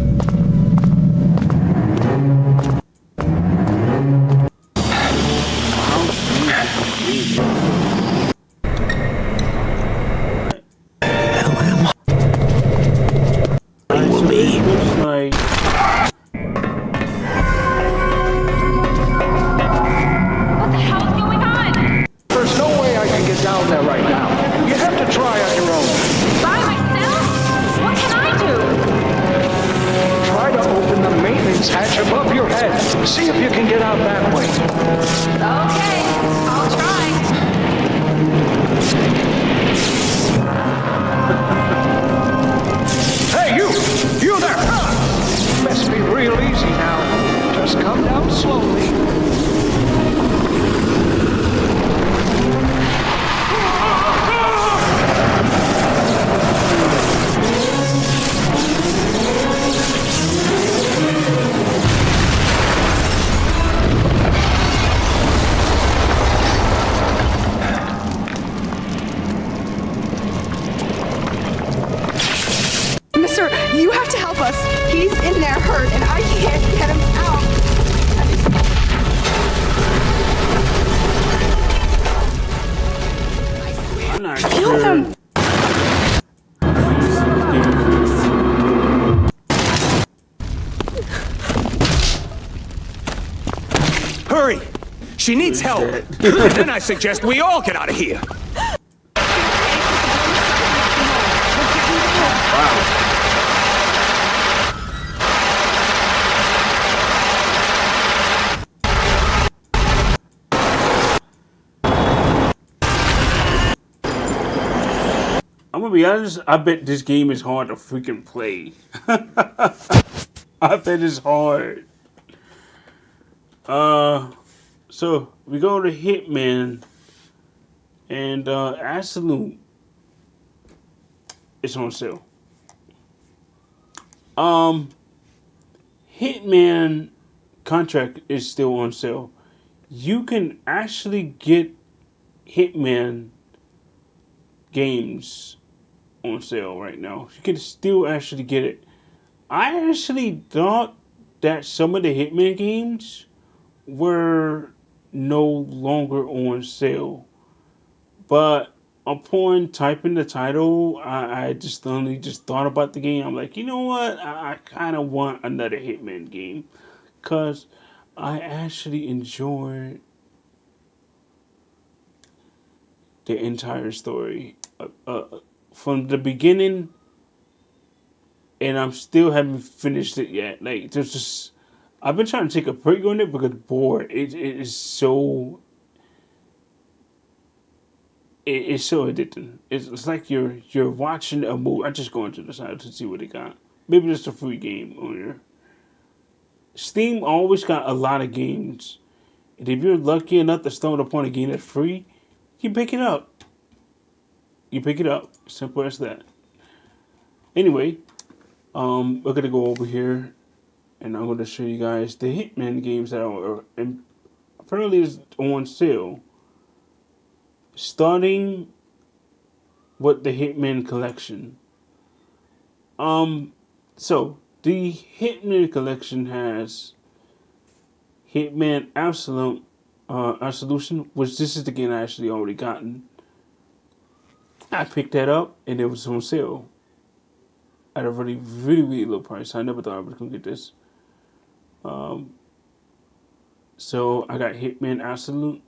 S10: Hurry! She needs help! And then I suggest we all get out of here!
S1: I'm gonna be honest, I bet this game is hard to freaking play. I bet it's hard. So we go to Hitman and Absolute. It's on sale. Hitman contract is still on sale. You can actually get Hitman games on sale right now. You can still actually get it. I actually thought that some of the Hitman games were no longer on sale. But upon typing the title, I just suddenly just thought about the game. I'm like, you know what? I kind of want another Hitman game. Because I actually enjoyed the entire story. From the beginning, and I'm still haven't finished it yet. Like, there's just... I've been trying to take a break on it because bored. It is so... It's so addicting. It's like you're watching a movie. I'm just going to the side to see what they got. Maybe it's a free game on here. Steam always got a lot of games. And if you're lucky enough to stumble upon a game that's free, you pick it up. You pick it up. Simple as that. Anyway, we're gonna go over here, and I'm gonna show you guys the Hitman games that are apparently is on sale. Starting with the Hitman collection. So the Hitman collection has Hitman Absolution, which this is the game I actually already gotten. I picked that up and it was on sale at a really, really, really low price. I never thought I was gonna get this. So I got Hitman Absolution.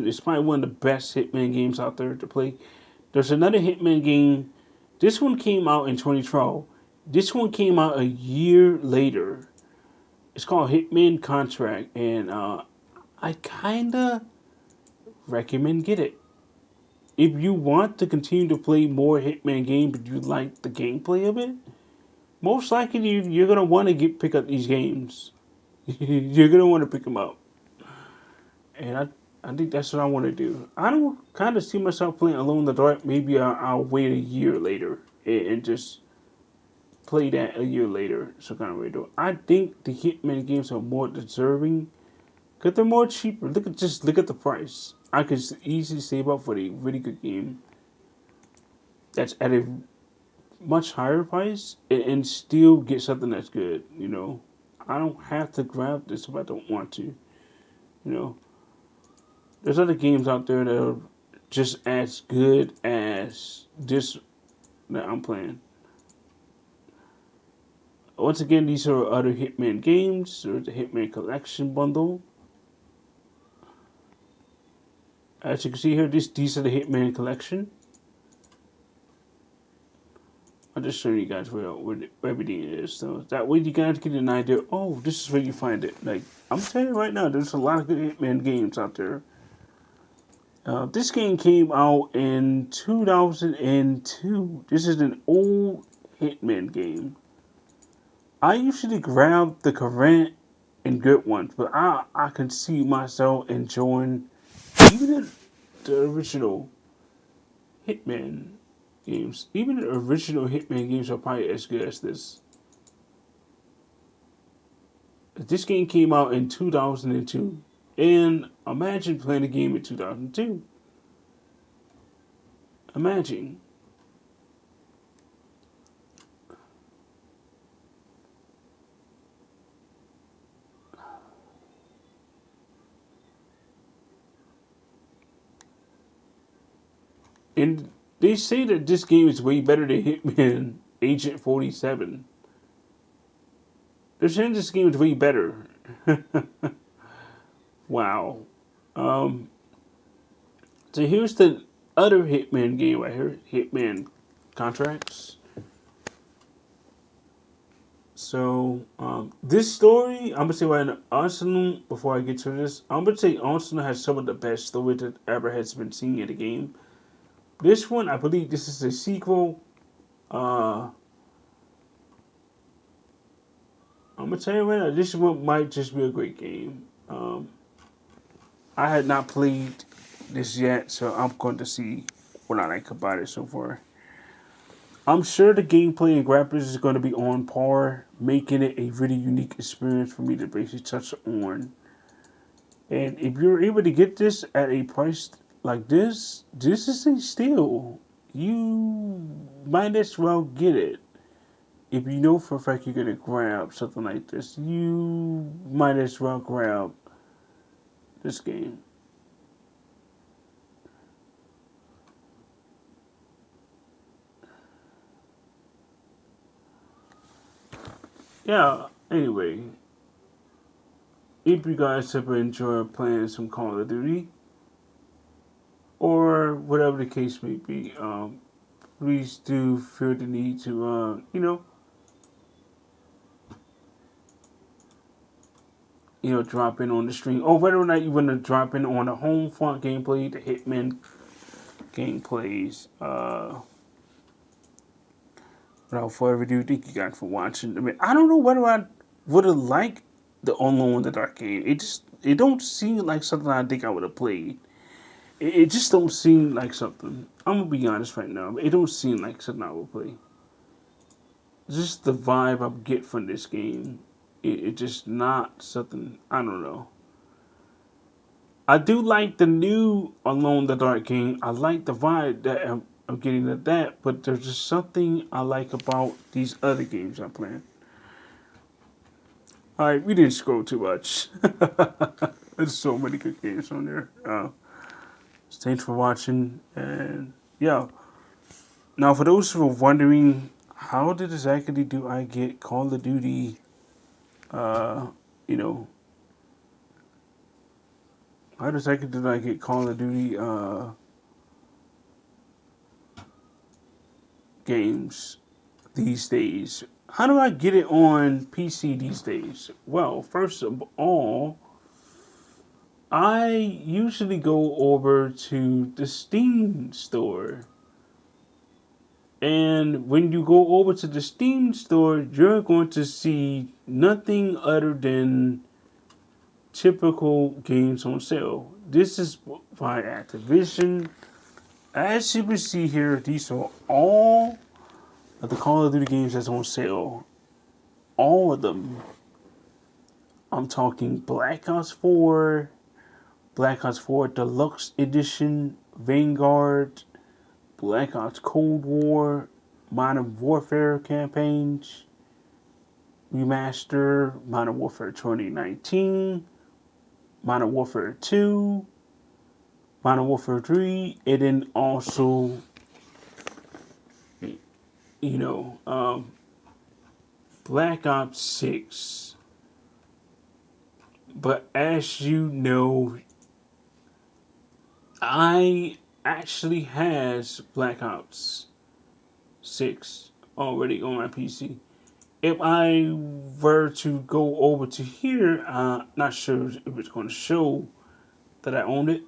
S1: It's probably one of the best Hitman games out there to play. There's another Hitman game. This one came out in 2012. This one came out a year later. It's called Hitman Contract, and I kinda recommend get it. If you want to continue to play more Hitman games, but you like the gameplay of it, most likely you're gonna want to pick up these games. You're gonna want to pick them up, and I think that's what I want to do. I don't kind of see myself playing Alone in the Dark. Maybe I'll wait a year later and just play that a year later. So kind of way to do it. I think the Hitman games are more deserving because they're more cheaper. Look at the price. I could easily save up for a really good game that's at a much higher price and still get something that's good. You know, I don't have to grab this if I don't want to. You know. There's other games out there that are just as good as this that I'm playing. Once again, these are other Hitman games. There's the Hitman Collection bundle. As you can see here, these are the Hitman Collection. I'll just show you guys where everything is. So that way you guys get an idea. Oh, this is where you find it. Like, I'm telling you right now, there's a lot of good Hitman games out there. This game came out in 2002. This is an old Hitman game. I usually grab the current and good ones, but I can see myself enjoying even the original Hitman games. Even the original Hitman games are probably as good as this. This game came out in 2002. And imagine playing a game in 2002. Imagine. And they say that this game is way better than Hitman Agent 47. They're saying this game is way better. Wow. So here's the other Hitman game right here. Hitman Contracts. So, this story, I'm going to say right now, Arsenal, before I get to this, I'm going to say Arsenal has some of the best story that ever has been seen in the game. This one, I believe this is a sequel. I'm going to tell you right now, this one might just be a great game. I had not played this yet, so I'm going to see what I like about it so far. I'm sure the gameplay and graphics is going to be on par, making it a really unique experience for me to basically touch on. And if you're able to get this at a price like this is a steal. You might as well get it. If you know for a fact you're going to grab something like this, you might as well grab this game. Yeah, anyway, if you guys ever enjoy playing some Call of Duty, or whatever the case may be, please do feel the need to, drop in on the stream, or whether or not you want to drop in on the Homefront gameplay, the Hitman gameplays. Without further ado, thank you guys for watching. I mean, I don't know whether I would have liked the Alone in the Dark game. It don't seem like something I think I would have played. It just don't seem like something. I'm gonna be honest right now. It don't seem like something I would play. Just the vibe I get from this game. It just not something. I don't know. I do like the new Alone in the Dark game. I like the vibe that I'm getting at that, but there's just something I like about these other games I'm playing. Alright, we didn't scroll too much. There's so many good games on there. Thanks for watching, and yeah. Now, for those who are wondering, how did exactly do I get Call of Duty, how exactly did I get Call of Duty, games these days? How do I get it on PC these days? Well, first of all, I usually go over to the Steam store. And when you go over to the Steam store, you're going to see nothing other than typical games on sale. This is by Activision. As you can see here, these are all of the Call of Duty games that's on sale. All of them. I'm talking Black Ops 4, Black Ops 4 Deluxe Edition, Vanguard, Black Ops Cold War, Modern Warfare campaigns, Remaster, Modern Warfare 2019, Modern Warfare 2, Modern Warfare 3, and then also, Black Ops 6. But as you know, I actually has Black Ops 6 already on my PC. If I were to go over to here, not sure if it's going to show that I own it,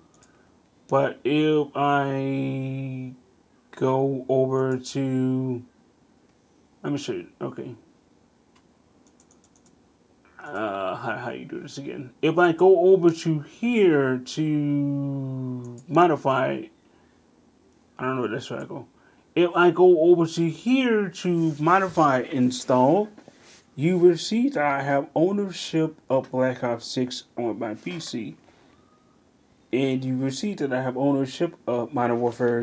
S1: but if I go over to, let me show you, okay. How you do this again? If I go over to here to modify, I don't know, that's where I go. If I go over to here to modify install, you will see that I have ownership of Black Ops 6 on my PC. And you will see that I have ownership of Modern Warfare.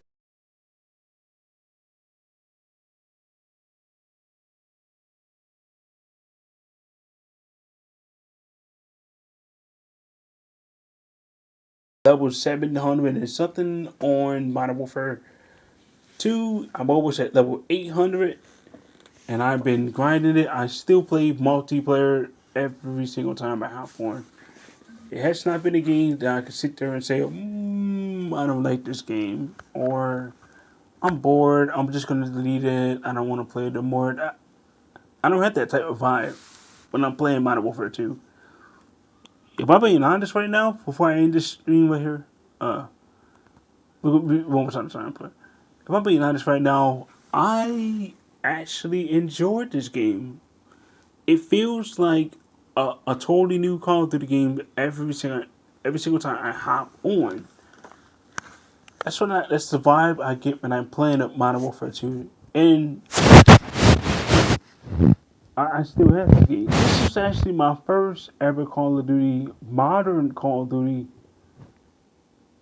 S1: Level 700 and something on Modern Warfare 2. I'm almost at level 800. And I've been grinding it. I still play multiplayer every single time I hop on. It has not been a game that I could sit there and say, I don't like this game. Or, I'm bored, I'm just going to delete it, I don't want to play it no more. I don't have that type of vibe when I'm playing Modern Warfare 2. If I'm being honest right now, before I end this stream right here, one more time, but if I'm being honest right now, I actually enjoyed this game. It feels like a totally new Call of Duty game every single time I hop on. That's the vibe I get when I'm playing Modern Warfare 2. And I still have the game. This was actually my first ever Call of Duty, modern Call of Duty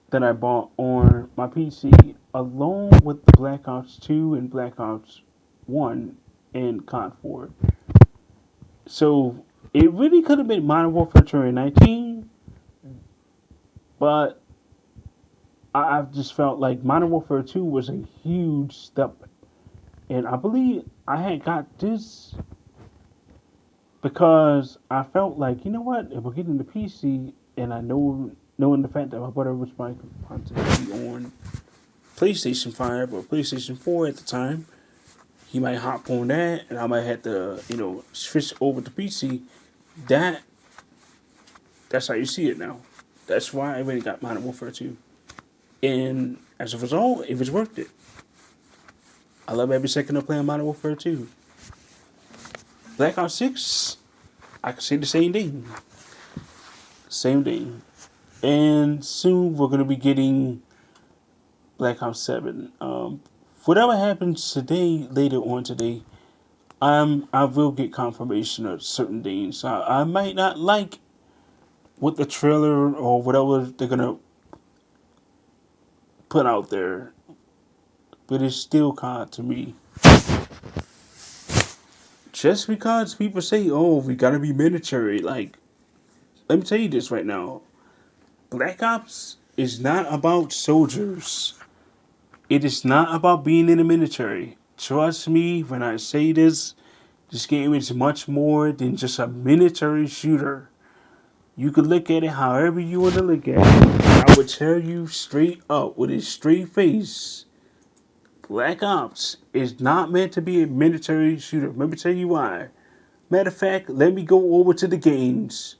S1: that I bought on my PC, along with the Black Ops 2 and Black Ops 1 and COD 4. So it really could have been Modern Warfare 2019, but I've just felt like Modern Warfare 2 was a huge step. And I believe I had got this because I felt like, you know what, if we're getting the PC, and I knowing the fact that my brother was probably on PlayStation 5 or PlayStation 4 at the time, he might hop on that, and I might have to, switch over to PC. That's how you see it now. That's why I really got Modern Warfare 2. And as a result, it was worth it. I love every second of playing Modern Warfare 2. Black Ops 6, I can say the same thing. Same thing. And soon we're going to be getting Black Ops 7. Whatever happens today, later on today, I will get confirmation of certain things. I might not like what the trailer or whatever they're going to put out there, but it's still COD to me. Just because people say, oh, we gotta be military, like, let me tell you this right now. Black Ops is not about soldiers. It is not about being in the military. Trust me when I say this game is much more than just a military shooter. You can look at it however you want to look at it. I would tell you straight up with a straight face, Black Ops is not meant to be a military shooter. Let me tell you why. Matter of fact, let me go over to the games.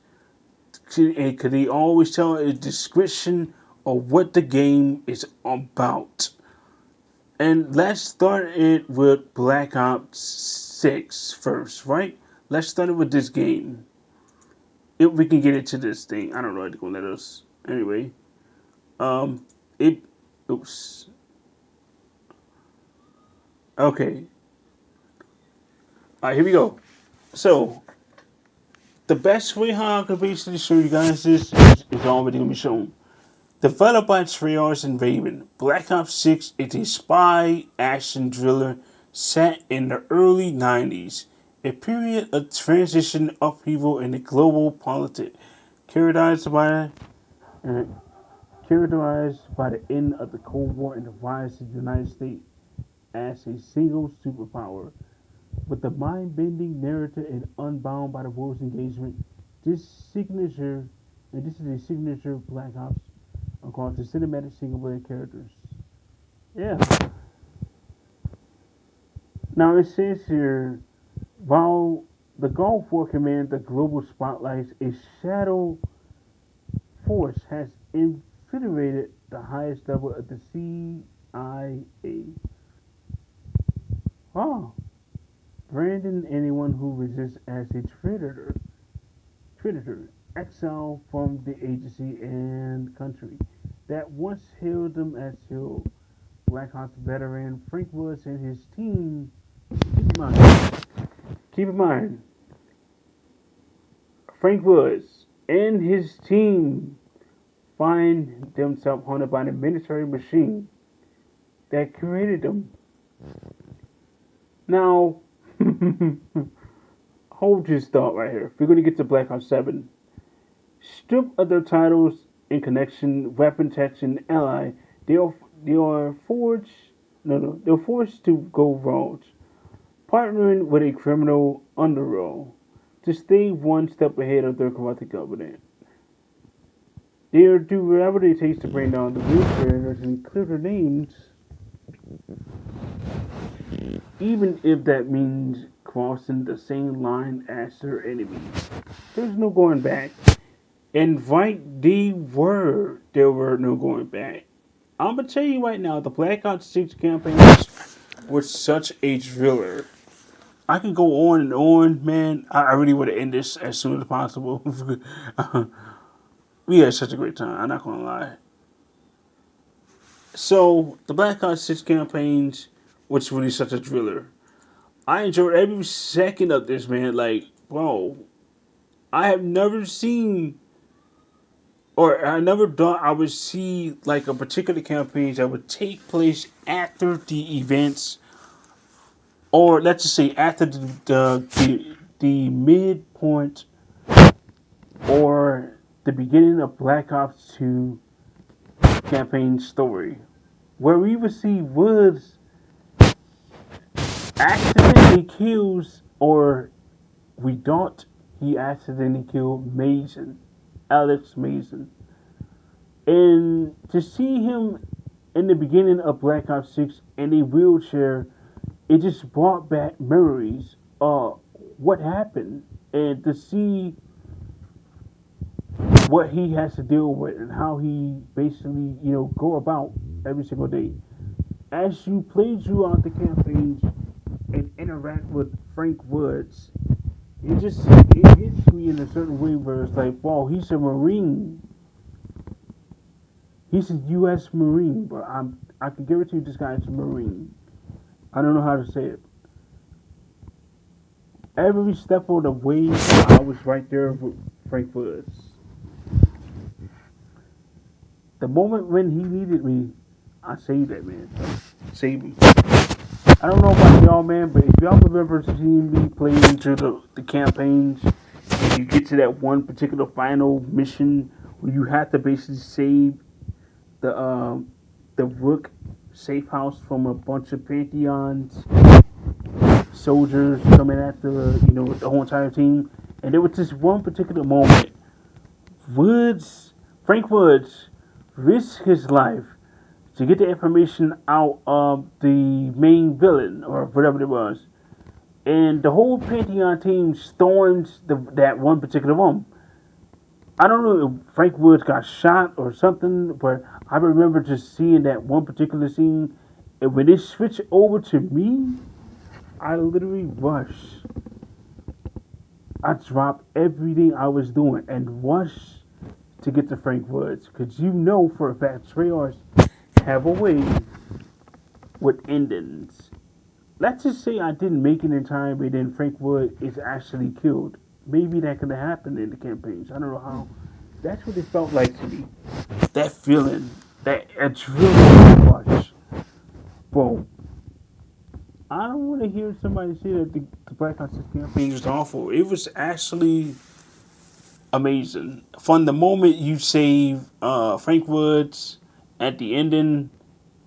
S1: And could they always tell a description of what the game is about? And let's start it with Black Ops 6 first, right? Let's start it with this game. If we can get into this thing. I don't know if they're going to let us. Anyway. Oops. Okay. Alright, here we go. So, the best way how I can basically show you guys this is already going to be shown. Developed by Treyarch and Raven, Black Ops 6 is a spy action thriller set in the early 90s, a period of transition upheaval in the global politics, characterized by the end of the Cold War and the rise of the United States as a single superpower. With the mind-bending narrative and unbound by the world's engagement, this is a signature Black Ops across the cinematic single-player characters. Yeah. Now it says here, while the Gulf War command the global spotlights, a shadow force has infiltrated the highest level of the CIA. Brandon anyone who resists as a traitor, exiled from the agency and country that once held them as shield. Black Ops veteran Frank Woods and his team. Keep in mind, Frank Woods and his team find themselves haunted by the military machine that created them. Now, hold this thought right here. We're going to get to Black Ops 7. Stripped of their titles in connection, weapon tech, and ally, they're forced to go rogue, partnering with a criminal underworld to stay one step ahead of their corrupted government. They'll do whatever it takes to bring down the real traitors and clear their names, even if that means crossing the same line as their enemies. There's no going back. And there were no going back. I'm going to tell you right now, the Black Ops 6 campaign was such a thriller. I can go on and on, man. I really want to end this as soon as possible. We had such a great time, I'm not going to lie. So, the Black Ops 6 campaigns was really such a thriller. I enjoyed every second of this, man. Like, bro, I have never seen, or I never thought I would see like a particular campaign that would take place after the events, or let's just say after the midpoint or the beginning of Black Ops 2 campaign story, where we would see Woods accidentally kills, or we thought he accidentally killed Mason, Alex Mason. And to see him in the beginning of Black Ops 6 in a wheelchair, it just brought back memories of what happened. And to see what he has to deal with and how he basically, go about every single day. As you play throughout the campaigns and interact with Frank Woods, it hits me in a certain way where it's like, wow, he's a Marine. He's a U.S. Marine, but I can guarantee you this guy is a Marine. I don't know how to say it. Every step of the way, I was right there with Frank Woods. The moment when he needed me, I saved that man. Saved him. I don't know about y'all, man, but if y'all remember seeing me play into the campaigns, and you get to that one particular final mission where you have to basically save the Rook safe house from a bunch of Pantheon's soldiers coming after the whole entire team, and there was this one particular moment, Frank Woods risked his life to get the information out of the main villain, or whatever it was. And the whole Pantheon team storms that one particular room. I don't know if Frank Woods got shot or something, but I remember just seeing that one particular scene. And when they switched over to me, I literally rushed. I dropped everything I was doing and rushed to get to Frank Woods. Because for a fact, Treyarch have a way with endings. Let's just say I didn't make it in time, and then Frank Wood is actually killed. Maybe that could have happened in the campaigns. I don't know how. That's what it felt like to me. That feeling, that adrenaline rush. Bro, I don't want to hear somebody say that the Black Ops 6 campaign was awful. It was actually amazing. From the moment you save Frank Woods, at the ending,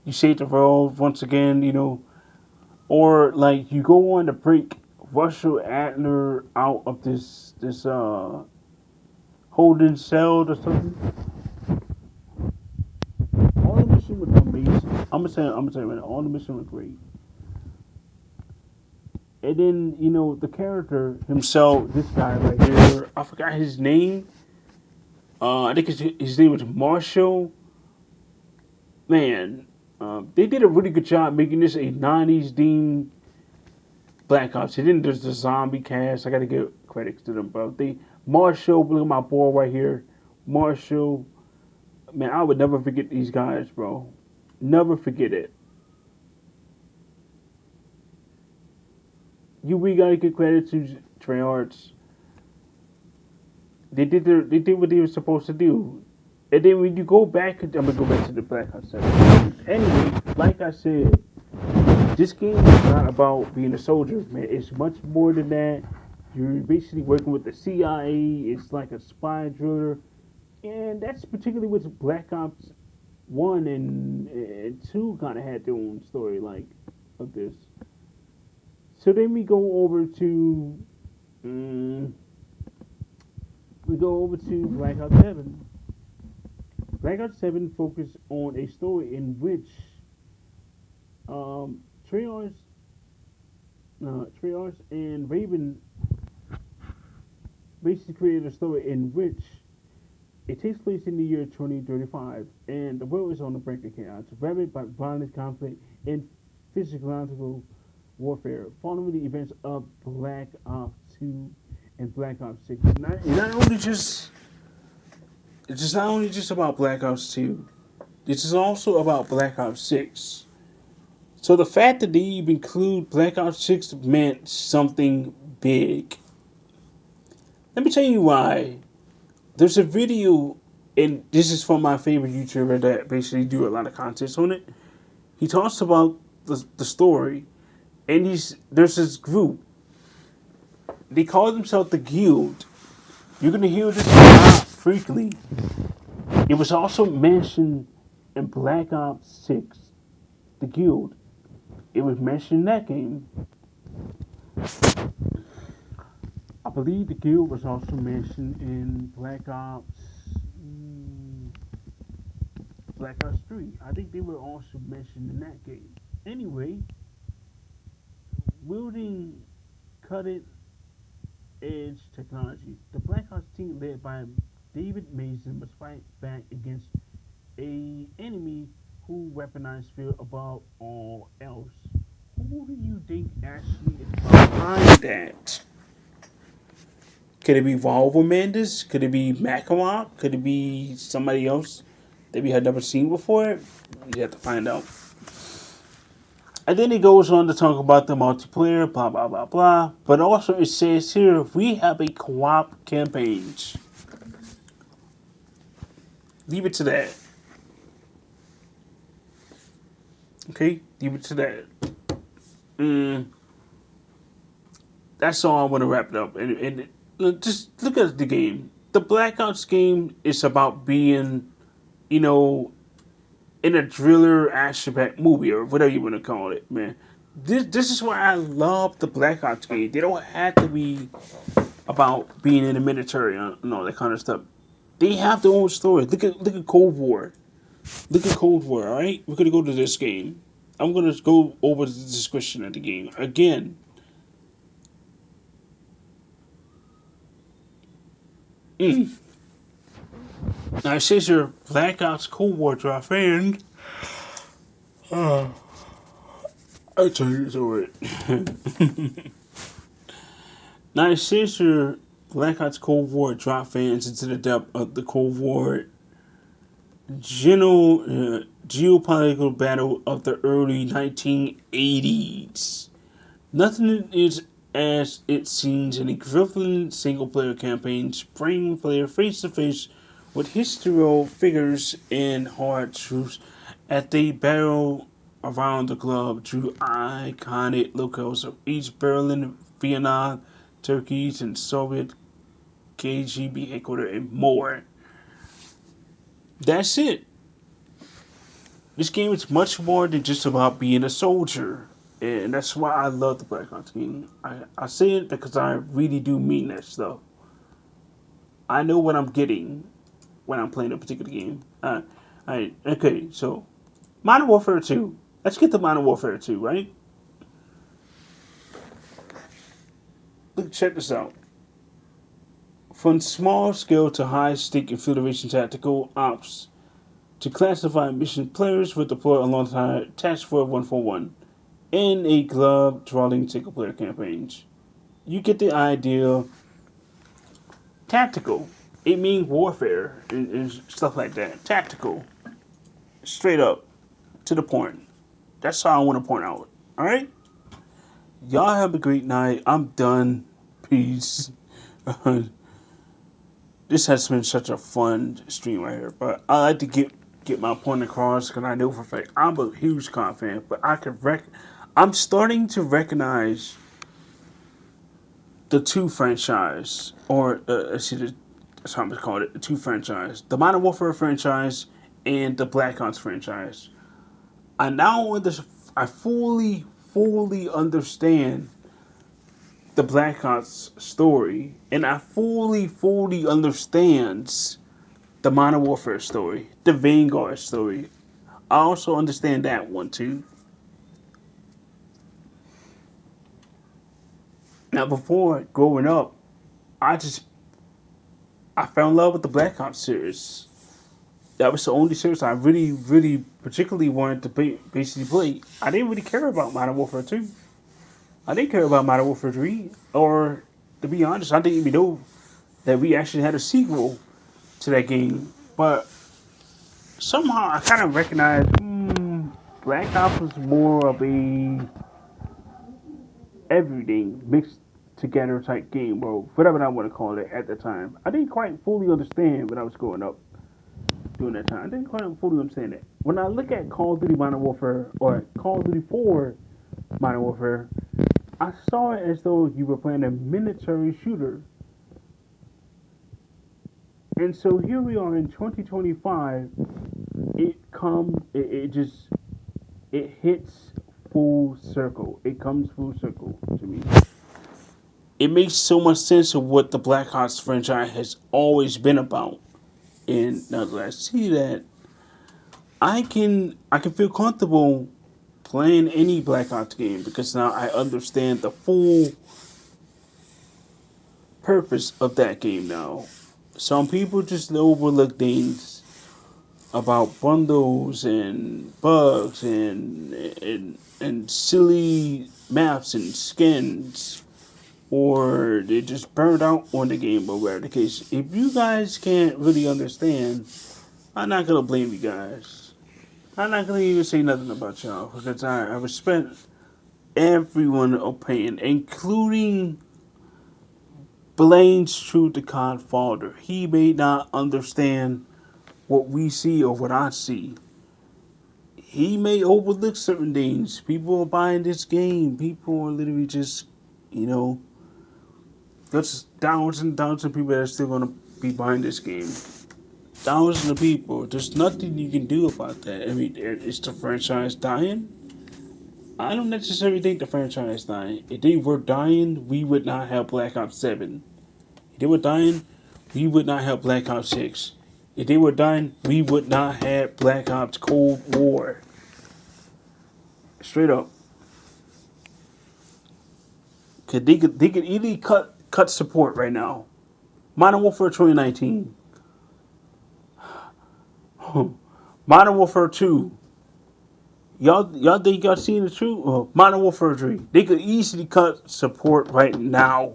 S1: you save the world once again, or like you go on to break Russell Adler out of this holding cell or something. All the mission was amazing. I'm gonna tell you, man, all the mission was great. And then the character himself, this guy right here, I forgot his name. I think his name was Marshall. Man, they did a really good job making this a 90s themed Black Ops. They didn't just the zombie cast. I gotta give credits to them, bro. Marshall, look at my boy right here. Marshall, man, I would never forget these guys, bro. Never forget it. We gotta give credit to Treyarch. They did what they were supposed to do. And then when you go back, I'm going to go back to the Black Ops 7. Anyway, like I said, this game is not about being a soldier, man. It's much more than that. You're basically working with the CIA. It's like a spy thriller. And that's particularly what Black Ops 1 and 2 kind of had their own story like of this. So then we go over to Black Ops 7. Black Ops 7 focused on a story in which Treyarch and Raven basically created a story in which it takes place in the year 2035, and the world is on the brink of chaos, ravaged by violent conflict and physiological warfare, following the events of Black Ops 2 and Black Ops 6. It's not only just about Black Ops 2. This is also about Black Ops 6. So the fact that they even include Black Ops 6 meant something big. Let me tell you why. There's a video, and this is from my favorite YouTuber that basically do a lot of content on it. He talks about the story, and there's this group. They call themselves the Guild. You're gonna hear this a lot frequently. It was also mentioned in Black Ops 6, the Guild. It was mentioned in that game. I believe the Guild was also mentioned in Black Ops 3. I think they were also mentioned in that game. Anyway, wielding cutting edge technology, the Black Ops team led by David Mason must fight back against a enemy who weaponized fear above all else. Who do you think actually is behind that? Could it be Volvo Mendes? Could it be Makarov? Could it be somebody else that we had never seen before? You have to find out. And then he goes on to talk about the multiplayer, blah, blah, blah, blah. But also it says here, we have a co-op campaign. Leave it to that. Okay? Leave it to that. That's all I want to wrap it up. And just look at the game. The Black Ops game is about being, in a thriller action-packed movie or whatever you want to call it, man. This is why I love the Black Ops game. They don't have to be about being in the military and all that kind of stuff. They have their own story. Look at Cold War. Look at Cold War. All right, we're gonna go to this game. I'm gonna go over the description of the game again. Now it says your Black Ops Cold War draft and I'll tell you the it. Now it says your Black Ops Cold War drop fans into the depth of the Cold War geopolitical battle of the early 1980s. Nothing is as it seems an equivalent single-player campaign, bringing player face-to-face with historical figures and hard truths as they battle around the globe through iconic locales of East Berlin, Vietnam, Turkey, and Soviet KGB headquarters, and more. That's it. This game is much more than just about being a soldier. And that's why I love the Black Ops game. I say it because I really do mean that stuff. I know what I'm getting when I'm playing a particular game. Okay, so Modern Warfare 2. Let's get to Modern Warfare 2, right? Look, check this out. From small scale to high stake infiltration tactical ops to classified mission, players will deploy alongside Task Force 141 in a glove-drawing single-player campaigns. You get the idea. Tactical. It means warfare and stuff like that. Tactical. Straight up. To the point. That's how I want to point out. Alright? Y'all have a great night. I'm done. Peace. This has been such a fun stream right here. But I like to get my point across because I know for a fact I'm a huge COD fan. But I'm starting to recognize the two franchise, or that's how I'm call it, the two franchise, the Modern Warfare franchise and the Black Ops franchise. I fully understand the Black Ops story, and I fully understands the Modern Warfare story, the Vanguard story. I also understand that one too. Now, before growing up, I fell in love with the Black Ops series. That was the only series I really particularly wanted to basically play. I didn't really care about Modern Warfare 2. I didn't care about Modern Warfare 3. Or, to be honest, I didn't even know that we actually had a sequel to that game. But somehow I kind of recognized, Black Ops was more of a everything mixed together type game, or whatever I want to call it at the time. I didn't quite fully understand when I was growing up during that time. I didn't quite fully understand it. When I look at Call of Duty Modern Warfare or Call of Duty 4 Modern Warfare, I saw it as though you were playing a military shooter. And so here we are in 2025. It hits full circle. It comes full circle to me. It makes so much sense of what the Black Ops franchise has always been about. And now that I see that, I can feel comfortable playing any Black Ops game because now I understand the full purpose of that game now. Some people just overlook things about bundles and bugs and silly maps and skins, or they just burned out on the game or whatever the case. If you guys can't really understand, I'm not gonna blame you guys. I'm not gonna even say nothing about y'all because I respect everyone's opinion, including Blaine's True to Godfather. He may not understand what we see or what I see. He may overlook certain things. People are buying this game. People are literally just, there's thousands and thousands of people that are still going to be buying this game. Thousands of people. There's nothing you can do about that. I mean, is the franchise dying? I don't necessarily think the franchise is dying. If they were dying, we would not have Black Ops 7. If they were dying, we would not have Black Ops 6. If they were dying, we would not have Black Ops Cold War. Straight up. Cause they could easily cut support right now. Modern Warfare 2019. Modern Warfare 2. Y'all think y'all seen the truth? Modern Warfare 3. They could easily cut support right now.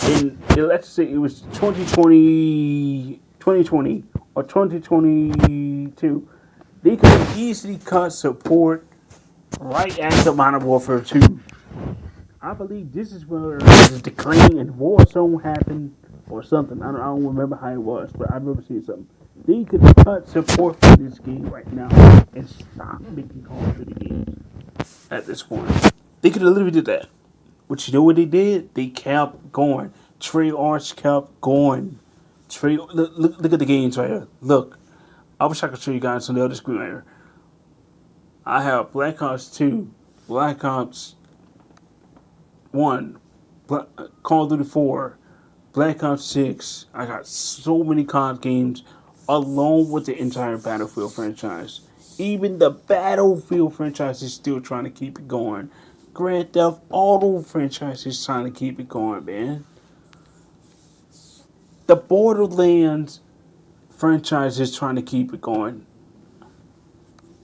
S1: And let's say it was 2020 or 2022. They could easily cut support right after Modern Warfare 2. I believe this is where the decline in Warzone happened or something. I don't remember how it was, but I remember seeing something. They could cut support for this game right now and stop making Call of Duty games at this point. They could have literally did that. But you know what they did? They kept going. Treyarch kept going. Look at the games right here. Look. I wish I could show you guys on the other screen right here. I have Black Ops 2, Black Ops 1, Call of Duty 4, Black Ops 6. I got so many COD games along with the entire Battlefield franchise. Even the Battlefield franchise is still trying to keep it going. Grand Theft Auto franchise is trying to keep it going, man. The Borderlands franchise is trying to keep it going.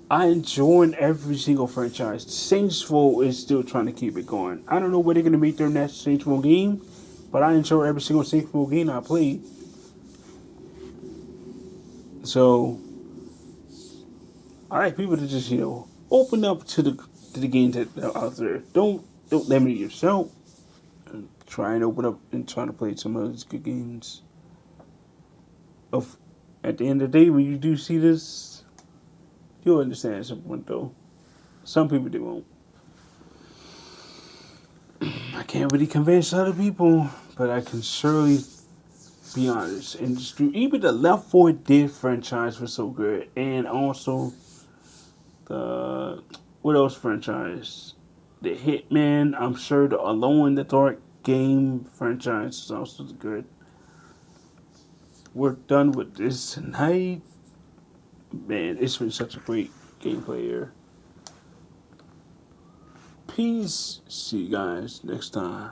S1: I enjoy every single franchise. Saints Row is still trying to keep it going. I don't know where they're going to make their next Saints Row game, but I enjoy every single Saints Row game I play. So, I like people to just, open up to the games that are out there. Don't limit yourself. Try and open up and try to play some of those good games. At the end of the day, when you do see this, you'll understand at some point, though. Some people, they won't. I can't really convince other people, but I can surely be honest. And just even the Left 4 Dead franchise was so good. And also, what else franchise? The Hitman, I'm sure the Alone in the Dark game franchise is also good. We're done with this tonight. Man, it's been such a great gameplay here. Peace. See you guys next time.